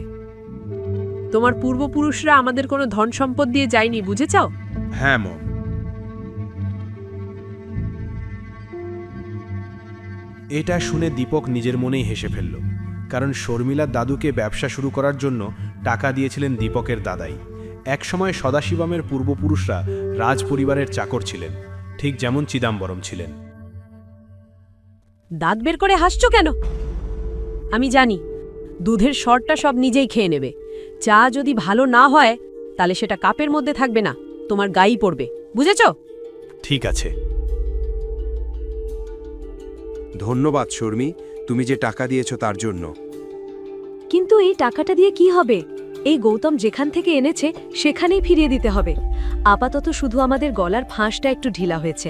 তোমার পূর্বপুরুষরা আমাদের কোনো ধন সম্পদ দিয়ে যায়নি, বুঝেছো? হ্যাঁ মম। এটা শুনে দীপক নিজের মনেই হেসে ফেলল, কারণ শর্মিলার দাদুকে ব্যবসা শুরু করার জন্য টাকা দিয়েছিলেন দীপকের দাদাই। একসময় সদাশিবমের পূর্বপুরুষরা রাজ পরিবারের চাকর ছিলেন, ঠিক যেমন চিদাম্বরম ছিলেন। দাঁত বের করে হাসছো কেন? আমি জানি দুধের শরটা সব নিজেই খেয়ে নেবে। চা যদি ভালো না হয় তাহলে সেটা কাপের মধ্যে থাকবে না, তোমার গায়ে পড়বে, বুঝেছো? ঠিক আছে। ধন্যবাদ শর্মি, তুমি যে টাকা দিয়েছো তার জন্য। কিন্তু এই টাকাটা দিয়ে কি হবে? এই গৌতম যেখান থেকে এনেছে সেখানেই ফিরিয়ে দিতে হবে। আপাতত শুধু আমাদের গলার ফাঁসটা একটু ঢিলা হয়েছে।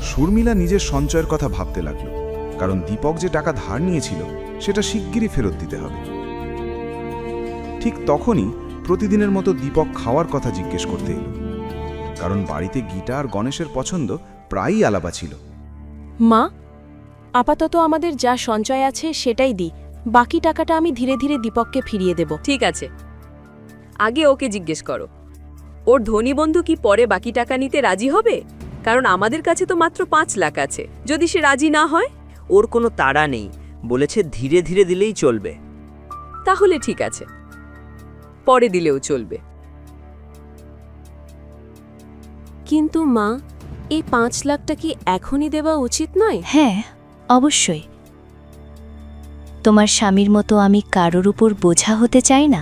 শর্মিলা নিজের সঞ্চয়ের কথা ভাবতে লাগল, কারণ দীপক যে টাকা ধার নিয়েছিল সেটা শিগগিরই ফেরত দিতে হবে। ঠিক তখনই প্রতিদিনের মতো দীপক খাওয়ার কথা জিজ্ঞেস করতে এলো, কারণ বাড়িতে গীতা আর গণেশের পছন্দ প্রায়ই আলাদা ছিল। মা, আপাতত আমাদের যা সঞ্চয় আছে সেটাই দিই, বাকি টাকাটা আমি ধীরে ধীরে দীপককে ফিরিয়ে দেব। ঠিক আছে, আগে ওকে জিজ্ঞেস করো, ওর ধনী বন্ধু কি পরে বাকি টাকা নিতে রাজি হবে? কারণ আমাদের কাছে তো মাত্র 5 লাখ আছে। যদি সে রাজি না হয়? ওর কোনো তাড়া নেই, বলেছে ধীরে ধীরে দিলেই চলবে। তাহলে ঠিক আছে, পরে দিলেও চলবে। কিন্তু মা, এই 5 লাখটা কি এখনই দেওয়া উচিত নয়? হ্যাঁ, অবশ্যই। তোমার স্বামীর মতো আমি কারোর উপর বোঝা হতে চাই না।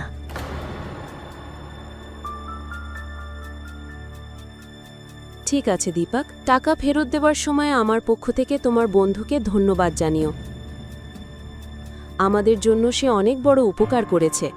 ঠিক ঠিক আছে দীপক, টাকা ফেরত দেওয়ার সময় আমার পক্ষ থেকে তোমার বন্ধুকে ধন্যবাদ জানিও। আমাদের জন্য সে অনেক বড় উপকার করেছে।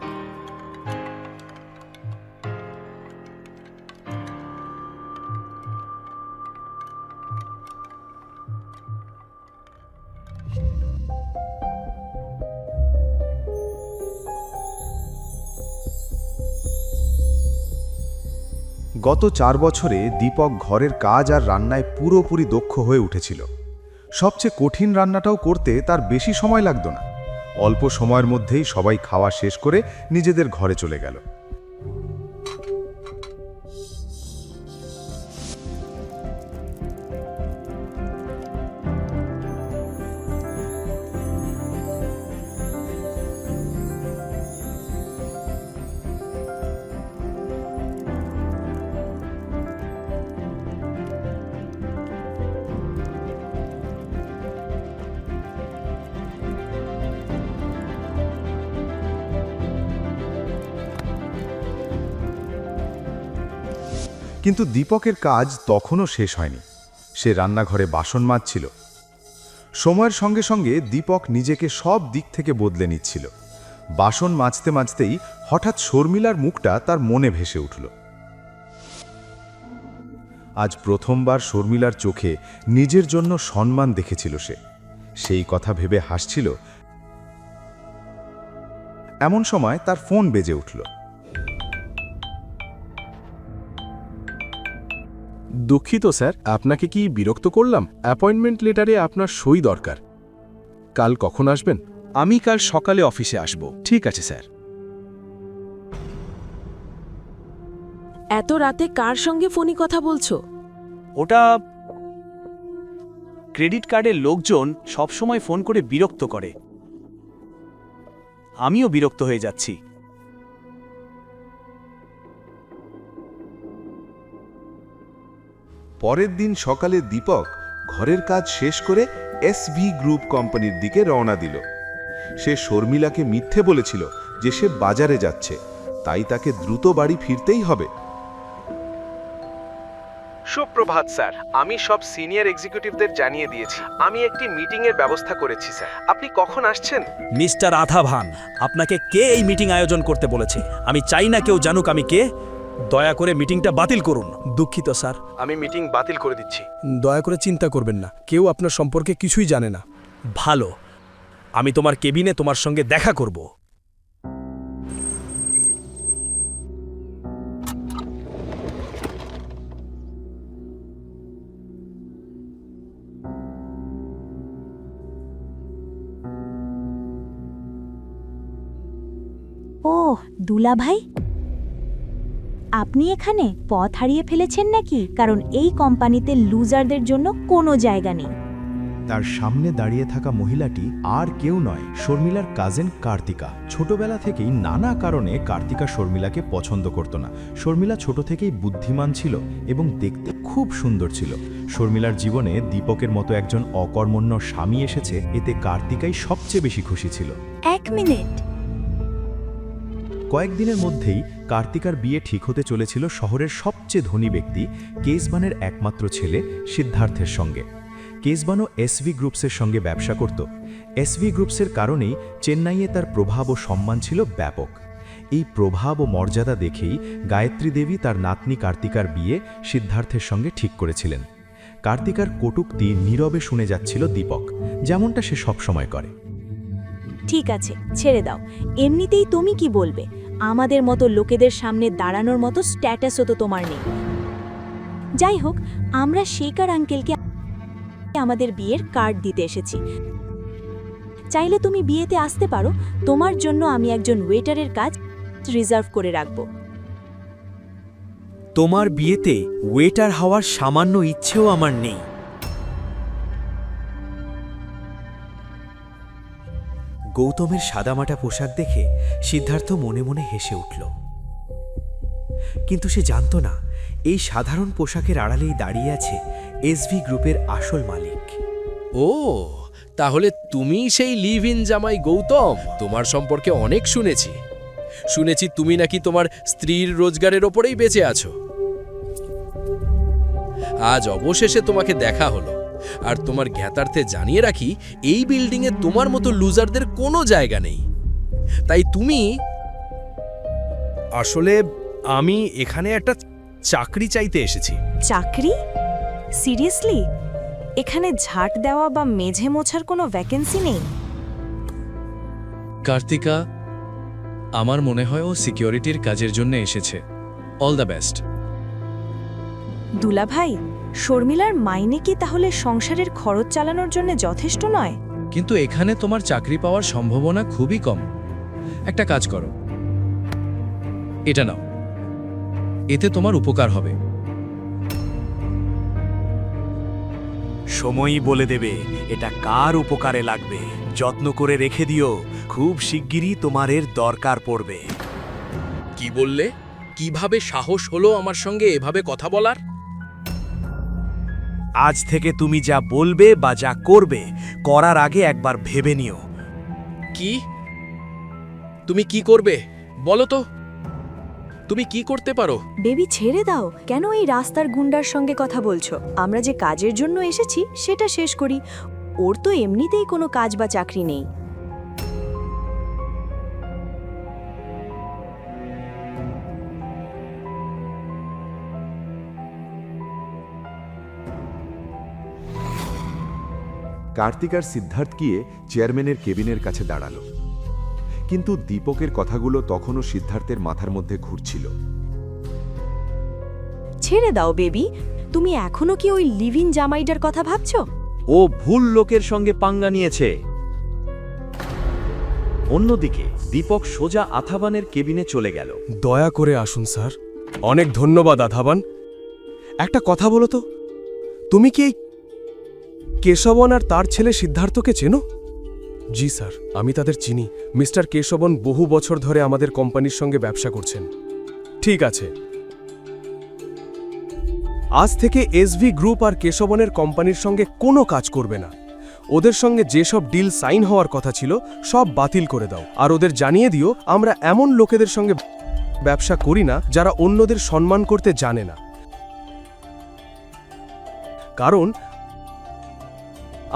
গত 4 বছরে দীপক ঘরের কাজ আর রান্নায় পুরোপুরি দক্ষ হয়ে উঠেছিল। সবচেয়ে কঠিন রান্নাটাও করতে তার বেশি সময় লাগতো না। অল্প সময়ের মধ্যেই সবাই খাওয়া শেষ করে নিজেদের ঘরে চলে গেল। কিন্তু দীপকের কাজ তখনও শেষ হয়নি। সে রান্নাঘরে বাসন মাজছিল। সময়ের সঙ্গে সঙ্গে দীপক নিজেকে সব দিক থেকে বদলে নিচ্ছিল। বাসন মাজতে মাজতেই হঠাৎ শর্মিলার মুখটা তার মনে ভেসে উঠল। আজ প্রথমবার শর্মিলার চোখে নিজের জন্য সম্মান দেখেছিল সে। সেই কথা ভেবে হাসছিল। এমন সময় তার ফোন বেজে উঠল। দুঃখিত স্যার, আপনাকে কি বিরক্ত করলাম? অ্যাপয়েন্টমেন্ট লেটারে আপনার সই দরকার। কাল কখন আসবেন? আমি কাল সকালে অফিসে আসব। ঠিক আছে স্যার। এত রাতে কার সঙ্গে ফোনে কথা বলছো? ওটা ক্রেডিট কার্ডের লোকজন সবসময় ফোন করে বিরক্ত করে। আমিও বিরক্ত হয়ে যাচ্ছি। পরের দিন সকালে দীপক ঘরের কাজ শেষ করে এসভি গ্রুপ কোম্পানির দিকে রওনা দিল। সে শর্মিলাকে মিথ্যে বলেছিল যে সে বাজারে যাচ্ছে, তাই তাকে দ্রুত বাড়ি ফিরতেই হবে। সুপ্রভাত স্যার, আমি সব সিনিয়র এক্সিকিউটিভদের জানিয়ে দিয়েছি। আমি একটি মিটিংয়ের ব্যবস্থা করেছি স্যার। আপনি কখন আসছেন? মিস্টার আধাভান, আপনাকে কে এই মিটিং আয়োজন করতে বলেছে? আমি চাই না কেউ জানুক আমি কে। দয়া করে মিটিংটা বাতিল করুন। দুঃখিত স্যার, আমি মিটিং বাতিল করে দিচ্ছি। দয়া করে চিন্তা করবেন না, কেউ আপনার সম্পর্কে কিছুই জানে না। ভালো, আমি তোমার কেবিনে তোমার সঙ্গে দেখা করব। ওহ দুলাভাই, আপনি এখানে পথ হারিয়ে ফেলেছেন নাকি? কারণ এই কোম্পানিতে লুজারদের জন্য কোনো জায়গা নেই। তার সামনে দাঁড়িয়ে থাকা মহিলাটি আর কেউ নয়, শর্মিলার কাজিন কার্তিকা। ছোটবেলা থেকেই নানা কারণে কার্তিকা শর্মিলাকে পছন্দ করত না। শর্মিলা ছোট থেকেই বুদ্ধিমান ছিল এবং দেখতে খুব সুন্দর ছিল। শর্মিলার জীবনে দীপকের মতো একজন অকর্মণ্য স্বামী এসেছে, এতে কার্তিকাই সবচেয়ে বেশি খুশি ছিল। 1 মিনিট। কয়েকদিনের মধ্যেই কার্তিকার বিয়ে ঠিক হতে চলেছিল শহরের সবচেয়ে ধনী ব্যক্তি কেসবানের একমাত্র ছেলে সিদ্ধার্থের সঙ্গে। কেসবানও এসভি গ্রুপসের সঙ্গে ব্যবসা করত। এসভি গ্রুপসের কারণেই চেন্নাইয়ে তার প্রভাব ও সম্মান ছিল ব্যাপক। এই প্রভাব ও মর্যাদা দেখেই গায়ত্রী দেবী তার নাতনি কার্তিকার বিয়ে সিদ্ধার্থের সঙ্গে ঠিক করেছিলেন। কার্তিকার কটূক্তি নীরবে শুনে যাচ্ছিল দীপক, যেমনটা সে সবসময় করে। ঠিক আছে, ছেড়ে দাও। এমনিতেই তুমি কি বলবে? আমাদের মতো লোকেদের সামনে দাঁড়ানোর মতো স্ট্যাটাসও তো তোমার নেই। যাই হোক, আমরা শেখর আঙ্কেলকে আমাদের বিয়ের কার্ড দিতে এসেছি। চাইলে তুমি বিয়েতে আসতে পারো। তোমার জন্য আমি একজন ওয়েটারের কাজ রিজার্ভ করে রাখব। তোমার বিয়েতে ওয়েটার হওয়ার সামান্য ইচ্ছেও আমার নেই। গৌতমের সাদামাটা পোশাক দেখে সিদ্ধার্থ মনে মনে হেসে উঠল। কিন্তু সে জানত না এই সাধারণ পোশাকের আড়ালেই দাঁড়িয়ে আছে এসভি গ্রুপের আসল মালিক। ও, তাহলে তুমি সেই লিভ ইন জামাই গৌতম। তোমার সম্পর্কে অনেক শুনেছি তুমি নাকি তোমার স্ত্রীর রোজগারের ওপরেই বেঁচে আছো। আজ অবশেষে তোমাকে দেখা হলো। আর তোমার জ্ঞাতার্থে জানিয়ে রাখি, এই বিল্ডিংয়ে তোমার মতো লুজারদের কোনো জায়গা নেই। তাই তুমি... আসলে আমি এখানে একটা চাকরি চাইতে এসেছি। চাকরি? সিরিয়াসলি? এখানে ঝাঁট দেওয়া বা মেঝে মোছার কোনো ভ্যাকেন্সি নেই? কার্তিকা, আমার মনে হয় ও সিকিউরিটির কাজের জন্য এসেছে। All the best. দুলাভাই, শর্মিলার মাইনে কি তাহলে সংসারের খরচ চালানোর জন্য যথেষ্ট নয়? কিন্তু এখানে তোমার চাকরি পাওয়ার সম্ভাবনা খুবই কম। একটা কাজ করো, এটা নাও, এতে তোমার উপকার হবে। সময়ই বলে দেবে এটা কার উপকারে লাগবে। যত্ন করে রেখে দিও, খুব শিগগিরই তোমার এর দরকার পড়বে। কি বললে? কিভাবে সাহস হলো আমার সঙ্গে এভাবে কথা বলার? আজ থেকে তুমি যা বলবে বা যা করবে, করার আগে একবার ভেবে নিও। কি? তুমি কি করবে বলো তো? তুমি কি করতে পারো? বেবি, ছেড়ে দাও। কেন এই রাস্তার গুন্ডার সঙ্গে কথা বলছো? আমরা যে কাজের জন্য এসেছি সেটা শেষ করি। ওর তো এমনিতেই কোনো কাজ বা চাকরি নেই। কার্তিক আর সিদ্ধার্থ গিয়ে চেয়ারম্যানের কেবিনের কাছে দাঁড়ালো, কিন্তু দীপকের কথাগুলো তখনও সিদ্ধার্থের মাথার মধ্যে ঘুরছিল। ছেড়ে দাও বেবি, তুমি এখনো কি ওই লিভিন জামাইটার কথা ভাবছো? ও ভুল লোকের সঙ্গে পাঙ্গা নিয়েছে। অন্যদিকে দীপক সোজা আথাবানের কেবিনে চলে গেল। দয়া করে আসুন স্যার। অনেক ধন্যবাদ আথাবান। একটা কথা বলো তো, তুমি কি এই কেশবন আর তার ছেলে সিদ্ধার্থকে চেনো? জি স্যার, আমি তাদের চিনি। মিস্টার কেশবন বহু বছর ধরে আমাদের কোম্পানির সঙ্গে ব্যবসা করছেন। ঠিক আছে, আজ থেকে এসভি গ্রুপ আর কেশবনের কোম্পানির সঙ্গে কোনো কাজ করবে না। ওদের সঙ্গে যেসব ডিল সাইন হওয়ার কথা ছিল সব বাতিল করে দাও। আর ওদের জানিয়ে দিও, আমরা এমন লোকেদের সঙ্গে ব্যবসা করি না যারা অন্যদের সম্মান করতে জানে না। কারণ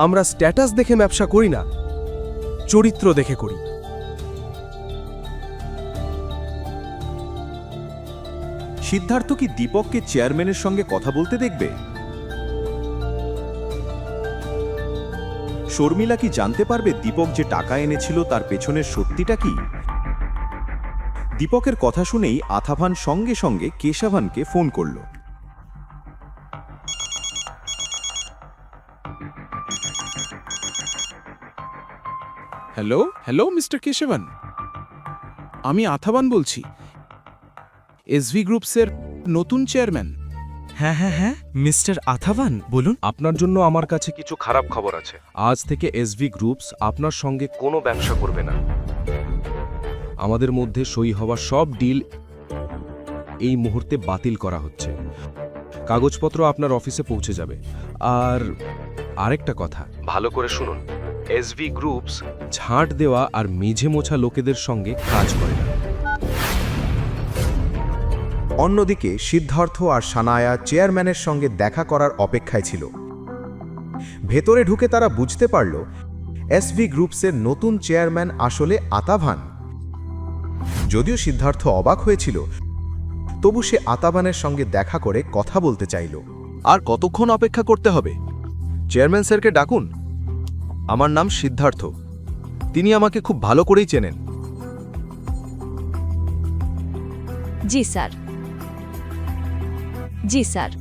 আমরা স্ট্যাটাস দেখে ব্যবসা করি না, চরিত্র দেখে করি। সিদ্ধার্থ কি দীপককে চেয়ারম্যানের সঙ্গে কথা বলতে দেখবে? শর্মিলা কি জানতে পারবে দীপক যে টাকা এনেছিল তার পেছনের সত্যিটা কি? দীপকের কথা শুনেই আথাভান সঙ্গে সঙ্গে কেশাভানকে ফোন করল। হ্যালো হ্যালো মিস্টার কেশবন, আমি আথাবান বলছি, এসভি গ্রুপসের নতুন চেয়ারম্যান। হ্যাঁ হ্যাঁ হ্যাঁ, মিস্টার আথাবান বলুন। আপনার জন্য আমার কাছে কিছু খারাপ খবর আছে। আজ থেকে এসভি গ্রুপস আপনার সঙ্গে কোনো ব্যবসা করবে না। আমাদের মধ্যে সই হওয়া সব ডিল এই মুহূর্তে বাতিল করা হচ্ছে। কাগজপত্র আপনার অফিসে পৌঁছে যাবে। আর আরেকটা কথা, ভালো করে শুনুন, এসভি গ্রুপস ঝাঁট দেওয়া আর মেঝে মোছা লোকেদের সঙ্গে কাজ করে না। অন্যদিকে সিদ্ধার্থ আর সানায়া চেয়ারম্যানের সঙ্গে দেখা করার অপেক্ষায় ছিল। ভেতরে ঢুকে তারা বুঝতে পারল এসভি গ্রুপসের নতুন চেয়ারম্যান আসলে আতাভান। যদিও সিদ্ধার্থ অবাক হয়েছিল, তবু সে আতাভানের সঙ্গে দেখা করে কথা বলতে চাইল। আর কতক্ষণ অপেক্ষা করতে হবে? চেয়ারম্যান স্যারকে ডাকুন। আমার নাম সিদ্ধার্থ, তিনি আমাকে খুব ভালো করেই চেনেন। জি স্যার। জি স্যার।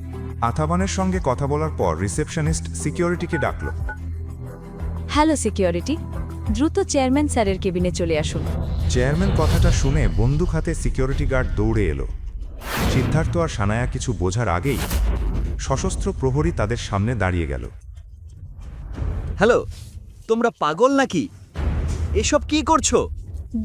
আথাবানের সঙ্গে কথা বলার পর রিসেপশনিস্ট সিকিউরিটিকে ডাকল। হ্যালো সিকিউরিটি, দ্রুত চেয়ারম্যান স্যারের কেবিনে চলে আসুন। চেয়ারম্যান কথাটা শুনে বন্দুক হাতে সিকিউরিটি গার্ড দৌড়ে এলো। সিদ্ধার্থ আর সানায়া কিছু বোঝার আগেই সশস্ত্র প্রহরী তাদের সামনে দাঁড়িয়ে গেল। হ্যালো, তোমরা পাগল নাকি? এসব কি করছো?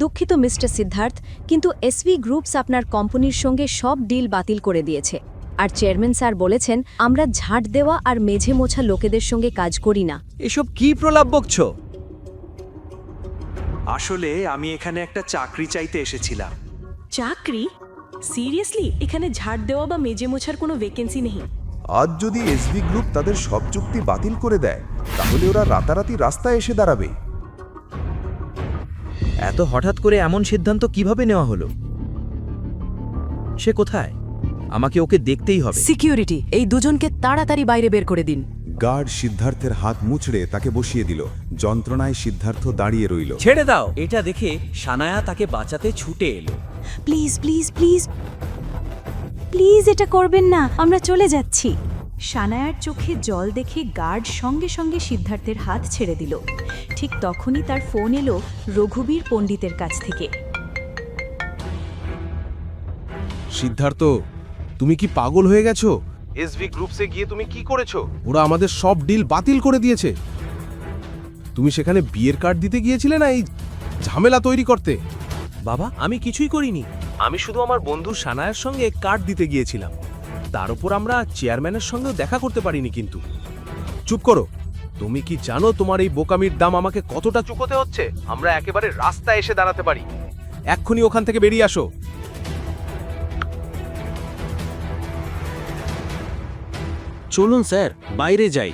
দুঃখিত মিস্টার সিদ্ধার্থ, কিন্তু এসভি গ্রুপস আপনার কোম্পানির সঙ্গে সব ডিল বাতিল করে দিয়েছে। আর চেয়ারম্যান স্যার বলেছেন আমরা ঝাঁট দেওয়া আর মেঝে মোছা লোকেদের সঙ্গে কাজ করি না। এসব কি প্রলাপ বকছো? আসলে আমি এখানে একটা চাকরি চাইতে এসেছিলাম। চাকরি? সিরিয়াসলি? এখানে ঝাড় দেওয়া বা মেজে মোছার কোনো ভ্যাকেন্সি নেই? আজ যদি এসভি গ্রুপ তাদের সব চুক্তি বাতিল করে দেয় তাহলে ওরা রাতারাতি রাস্তায় এসে দাঁড়াবে। এত হঠাৎ করে এমন সিদ্ধান্ত কিভাবে নেওয়া হলো? সে কোথায়? আমাকে ওকে দেখতেই হবে। সিকিউরিটি, এই দুজনকে তাড়াতাড়ি বাইরে বের করে দিন। গার্ড সিদ্ধার্থের হাত মুচড়ে তাকে বসিয়ে দিল। যন্ত্রণায় সিদ্ধার্থ দাঁড়িয়ে রইল। ছেড়ে দাও। এটা দেখে সানায়া তাকে বাঁচাতে ছুটে এলো। প্লিজ প্লিজ প্লিজ প্লিজ এটা করবেন না, আমরা চলে যাচ্ছি। সানায়ার চোখে জল দেখে গার্ড সঙ্গে সঙ্গে সিদ্ধার্থের হাত ছেড়ে দিল। ঠিক তখনই তার ফোন এলো রঘুবীর পণ্ডিতের কাছ থেকে। সিদ্ধার্থ, তুমি কি পাগল হয়ে গেছো? এসভি গ্রুপসে গিয়ে তুমি কি করেছো? ওরা আমাদের সব ডিল বাতিল করে দিয়েছে। তুমি সেখানে বিয়ের কার্ড দিতে গিয়েছিলে না এই ঝামেলা তৈরি করতে? বাবা, আমি কিছুই করিনি। আমি শুধু আমার বন্ধু সানায়ার সঙ্গে কার্ড দিতে গিয়েছিলাম। তার উপর আমরা চেয়ারম্যানের সঙ্গেও দেখা করতে পারিনি। কিন্তু চুপ করো। তুমি কি জানো তোমার এই বোকামির দাম আমাকে কতটা চুকোতে হচ্ছে? আমরা একেবারে রাস্তায় এসে দাঁড়াতে পারি। এক্ষুনি ওখান থেকে বেরিয়ে আসো। চলুন স্যার, বাইরে যাই।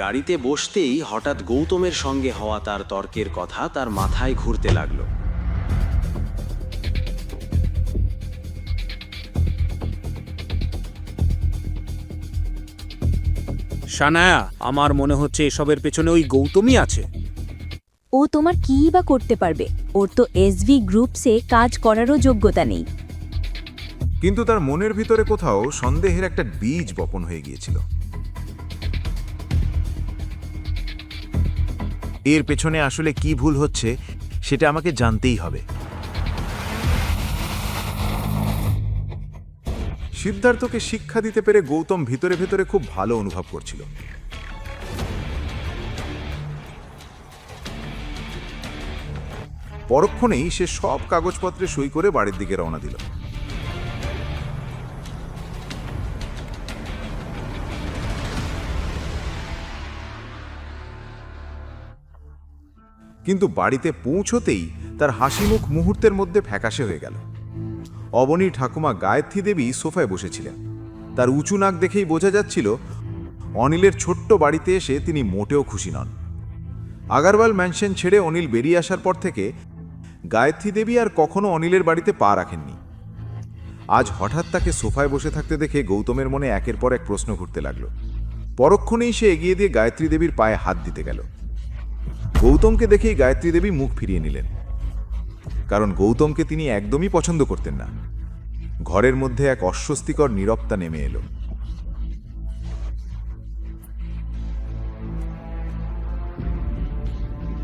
গাড়িতে বসতেই হঠাৎ গৌতমের সঙ্গে হওয়া তার তর্কের কথা তার মাথায় ঘুরতে লাগলো। সানায়া, আমার মনে হচ্ছে এসবের পেছনে ওই গৌতমই আছে। ও তোমার কী বা করতে পারবে? ওর তো এসভি গ্রুপসে কাজ করারও যোগ্যতা নেই। কিন্তু তার মনের ভিতরে কোথাও সন্দেহের একটা বীজ বপন হয়ে গিয়েছিল। এর পেছনে আসলে কি ভুল হচ্ছে সেটা আমাকে জানতেই হবে। সিদ্ধার্থকে শিক্ষা দিতে পেরে গৌতম ভিতরে ভিতরে খুব ভালো অনুভব করছিল। পরক্ষণেই সে সব কাগজপত্রে সই করে বাড়ির দিকে রওনা দিল। কিন্তু বাড়িতে পৌঁছতেই তার হাসিমুখ মুহূর্তের মধ্যে ফ্যাকাশে হয়ে গেল। অবনী ঠাকুমা গায়ত্রী দেবী সোফায় বসেছিলেন। তার উঁচু নাক দেখেই বোঝা যাচ্ছিল অনিলের ছোট্ট বাড়িতে এসে তিনি মোটেও খুশি নন। আগারওয়াল ম্যানশন ছেড়ে অনিল বেরিয়ে আসার পর থেকে গায়ত্রী দেবী আর কখনো অনিলের বাড়িতে পা রাখেননি। আজ হঠাৎ তাকে সোফায় বসে থাকতে দেখে গৌতমের মনে একের পর এক প্রশ্ন ঘুরতে লাগল। পরক্ষণেই সে এগিয়ে দিয়ে গায়ত্রী দেবীর পায়ে হাত দিতে গেল। গৌতমকে দেখেই গায়ত্রী দেবী মুখ ফিরিয়ে নিলেন, কারণ গৌতমকে তিনি একদমই পছন্দ করতেন না। ঘরের মধ্যে এক অস্বস্তিকর নীরবতা নেমে এলো।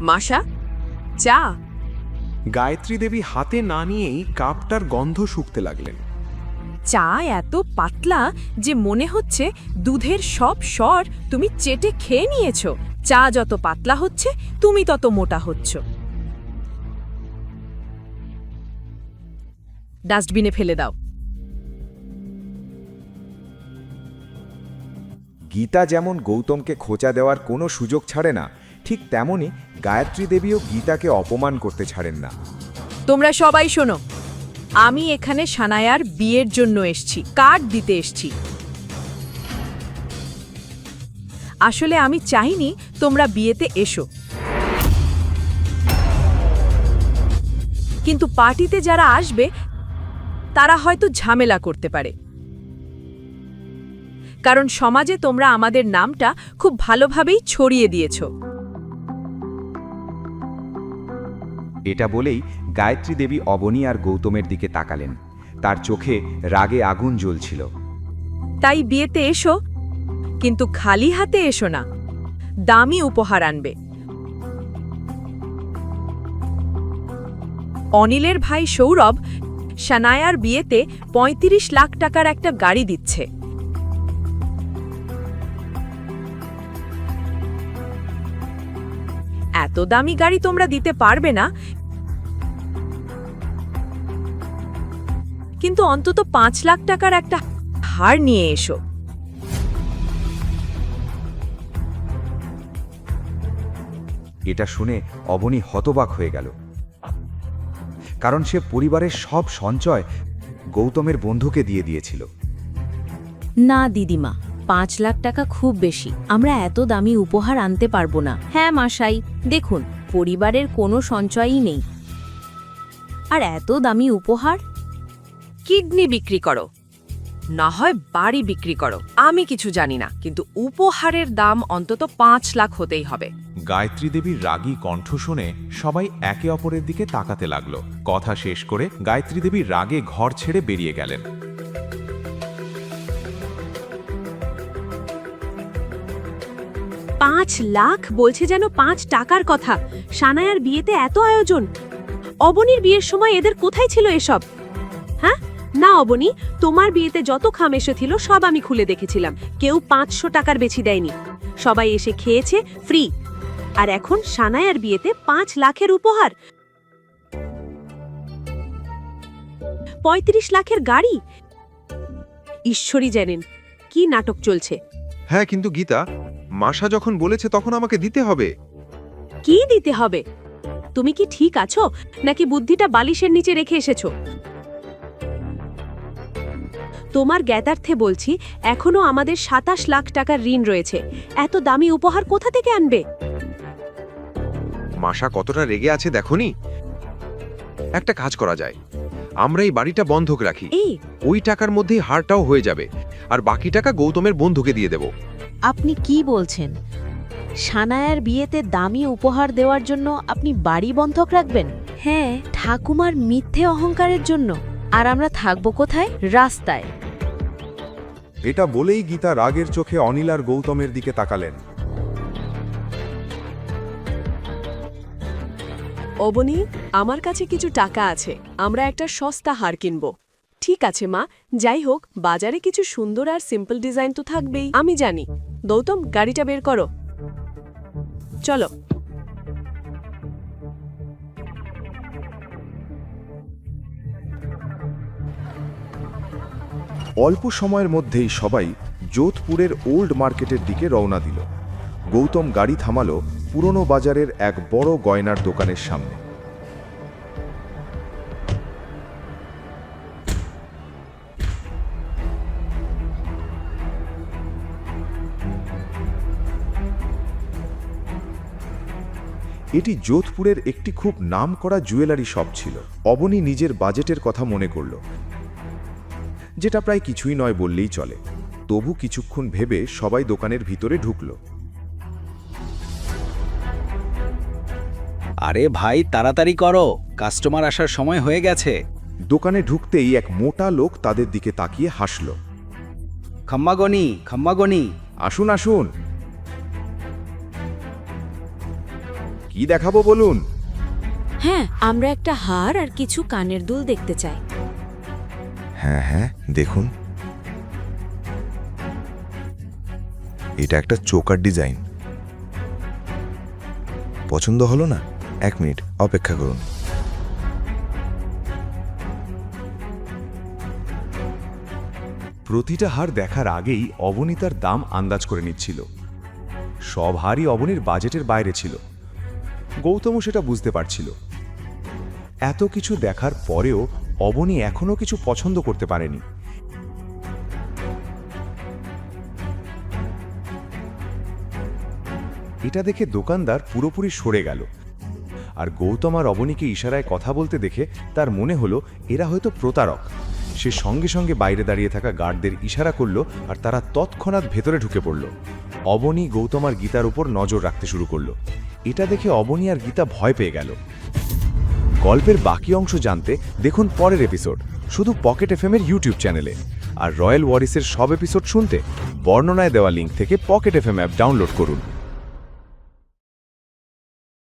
মাসা, চা। গায়ত্রী দেবী হাতে না নিয়েই কাপটার গন্ধ শুকতে লাগলেন। চা এত পাতলা যে মনে হচ্ছে দুধের সব স্বর তুমি চেটে খেয়ে নিয়েছো। চা যত পাতলা হচ্ছে তুমি তত মোটা হচ্ছ। ডাস্টবিনে ফেলে দাও। গীতা যেমন গৌতমকে খোঁচা দেওয়ার কোনো সুযোগ ছাড়ে না, ঠিক তেমনি গায়ত্রী দেবীও গীতাকে অপমান করতে ছাড়েন না। তোমরা সবাই শোনো, আমি এখানে সানায়ার বিয়ের জন্য এসছি, কার্ড দিতে এসছি। আসলে আমি চাইনি তোমরা বিয়েতে এসো, কিন্তু পার্টিতে যারা আসবে তারা হয়তো ঝামেলা করতে পারে, কারণ সমাজে তোমরা আমাদের নামটা খুব ভালোভাবেই ছড়িয়ে দিয়েছো। এটা বলেই গায়ত্রী দেবী অবনী আর গৌতমের দিকে তাকালেন। তার চোখে রাগে আগুন জ্বলছিল। তাই বিয়েতে এসো, কিন্তু খালি হাতে এসো না, দামি উপহার আনবে। অনিলের ভাই সৌরভ সানায়ার বিয়েতে ৩৫ লাখ টাকার একটা গাড়ি দিচ্ছে। এত দামি গাড়ি তোমরা দিতে পারবে না, কিন্তু অন্তত ৫ লাখ টাকার একটা হার নিয়ে এসো। এটা শুনে অবনী হতবাক হয়ে গেল, কারণ সে পরিবারের সব সঞ্চয় গৌতমের বন্ধুকে দিয়ে দিয়েছিল। না দিদিমা, 5 লাখ টাকা খুব বেশি। আমরা এত দামি উপহার আনতে পারবো না। হ্যাঁ মশাই, দেখুন পরিবারের কোনো সঞ্চয়ই নেই। আর এত দামি উপহার? কিডনি বিক্রি করো, না হয় বাড়ি বিক্রি করো, আমি কিছু জানি না, কিন্তু উপহারের দাম অন্তত 5 লাখ হতেই হবে। গায়ত্রী দেবীর রাগী কণ্ঠ শুনে সবাই একে অপরের দিকে তাকাতে লাগলো। কথা শেষ করে গায়ত্রী দেবী রাগে ঘর ছেড়ে বেরিয়ে গেলেন। 5 লাখ বলছে যেন 5 টাকার কথা। সানায়ার বিয়েতে এত আয়োজন, অবনীর বিয়ের সময় এদের কোথায় ছিল এসব? হ্যাঁ না অবনী, তোমার বিয়েতে যত খাম এসেছিল সব আমি খুলে দেখেছিলাম, কেউ 500 টাকার বেশি দেয়নি, সবাই এসে খেয়েছে ফ্রি। আর এখন সানায়ার বিয়েতে 5 লাখের উপহার, 35 লাখের গাড়ি। ঈশ্বরই জানেন কি নাটক চলছে। হ্যাঁ, কিন্তু গীতা, মাসা যখন বলেছে তখন আমাকে দিতে হবে। কি দিতে হবে? তুমি কি ঠিক আছো নাকি বুদ্ধিটা বালিশের নিচে রেখে এসেছো? তোমার জ্ঞাতার্থে বলছি, এখনো আমাদের 27 লাখ টাকার ঋণ রয়েছে। এত দামি উপহার কোথা থেকে আনবে? মাসা কতটা রেগে আছে দেখোনি? একটা কাজ করা যায়, আমরা এই বাড়িটা বন্ধক রাখি, ওই টাকার মধ্যেই হারটাও হয়ে যাবে, আর বাকি টাকা গৌতমের বন্ধুকে দিয়ে দেব। আপনি কি বলছেন? সানায়ার বিয়েতে দামি উপহার দেওয়ার জন্য আপনি বাড়ি বন্ধক রাখবেন? হ্যাঁ, ঠাকুমার মিথ্যে অহংকারের জন্য। আর আমরা থাকবো কোথায়? রাস্তায়। এটা বলেই গীতা রাগের চোখে অনিল আর গৌতমের দিকে তাকালেন। অবনী, আমার কাছে কিছু টাকা আছে, আমরা একটা সস্তা হার কিনব। ঠিক আছে মা, যাই হোক বাজারে কিছু সুন্দর আর সিম্পল ডিজাইন তো থাকবেই, আমি জানি। গৌতম, গাড়িটা বের করো, চলো। অল্প সময়ের মধ্যেই সবাই যোধপুরের ওল্ড মার্কেটের দিকে রওনা দিল। গৌতম গাড়ি থামালো পুরনো বাজারের এক বড় গয়নার দোকানের সামনে। এটি যোধপুরের একটি খুব নামকরা জুয়েলারি শপ ছিল। অবনী নিজের বাজেটের কথা মনে করল, যেটা প্রায় কিছুই নয় বললেই চলে। তবু কিছুক্ষণ ভেবে সবাই দোকানের ভিতরে ঢুকল। আরে ভাই, তাড়াতাড়ি করো, কাস্টমার আসার সময় হয়ে গেছে। দোকানে ঢুকতেই এক মোটা লোক তাদের দিকে তাকিয়ে হাসল। খাম্মাগনি, খাম্মাগনি, আসুন আসুন, কি দেখাবো বলুন? হ্যাঁ, আমরা একটা হার আর কিছু কানের দুল দেখতে চাই। হ্যাঁ হ্যাঁ, দেখুন, এটা একটা চোকার ডিজাইন। পছন্দ হলো না? 1 মিনিট অপেক্ষা করুন। প্রতিটা হার দেখার আগেই অবনী তার দাম আন্দাজ করে নিচ্ছিল। সব হারই অবনীর বাজেটের বাইরে ছিল। গৌতমও সেটা বুঝতে পারছিল। এত কিছু দেখার পরেও অবনী এখনো কিছু পছন্দ করতে পারেনি। এটা দেখে দোকানদার পুরোপুরি সরে গেল, আর গৌতম আর অবনীকে ইশারায় কথা বলতে দেখে তার মনে হলো এরা হয়তো প্রতারক। সে সঙ্গে সঙ্গে বাইরে দাঁড়িয়ে থাকা গার্ডদের ইশারা করল, আর তারা তৎক্ষণাৎ ভেতরে ঢুকে পড়ল। অবনী, গৌতম আর গীতার উপর নজর রাখতে শুরু করলো। এটা দেখে অবনী আর গীতা ভয় পেয়ে গেল। গল্পের বাকি অংশ জানতে দেখুন পরের এপিসোড, শুধু পকেট এফএম-এর ইউটিউব চ্যানেলে। আর রয়্যাল ওয়ারিসের সব এপিসোড শুনতে বর্ণনায় দেওয়া লিঙ্ক থেকে পকেট এফএম অ্যাপ ডাউনলোড করুন।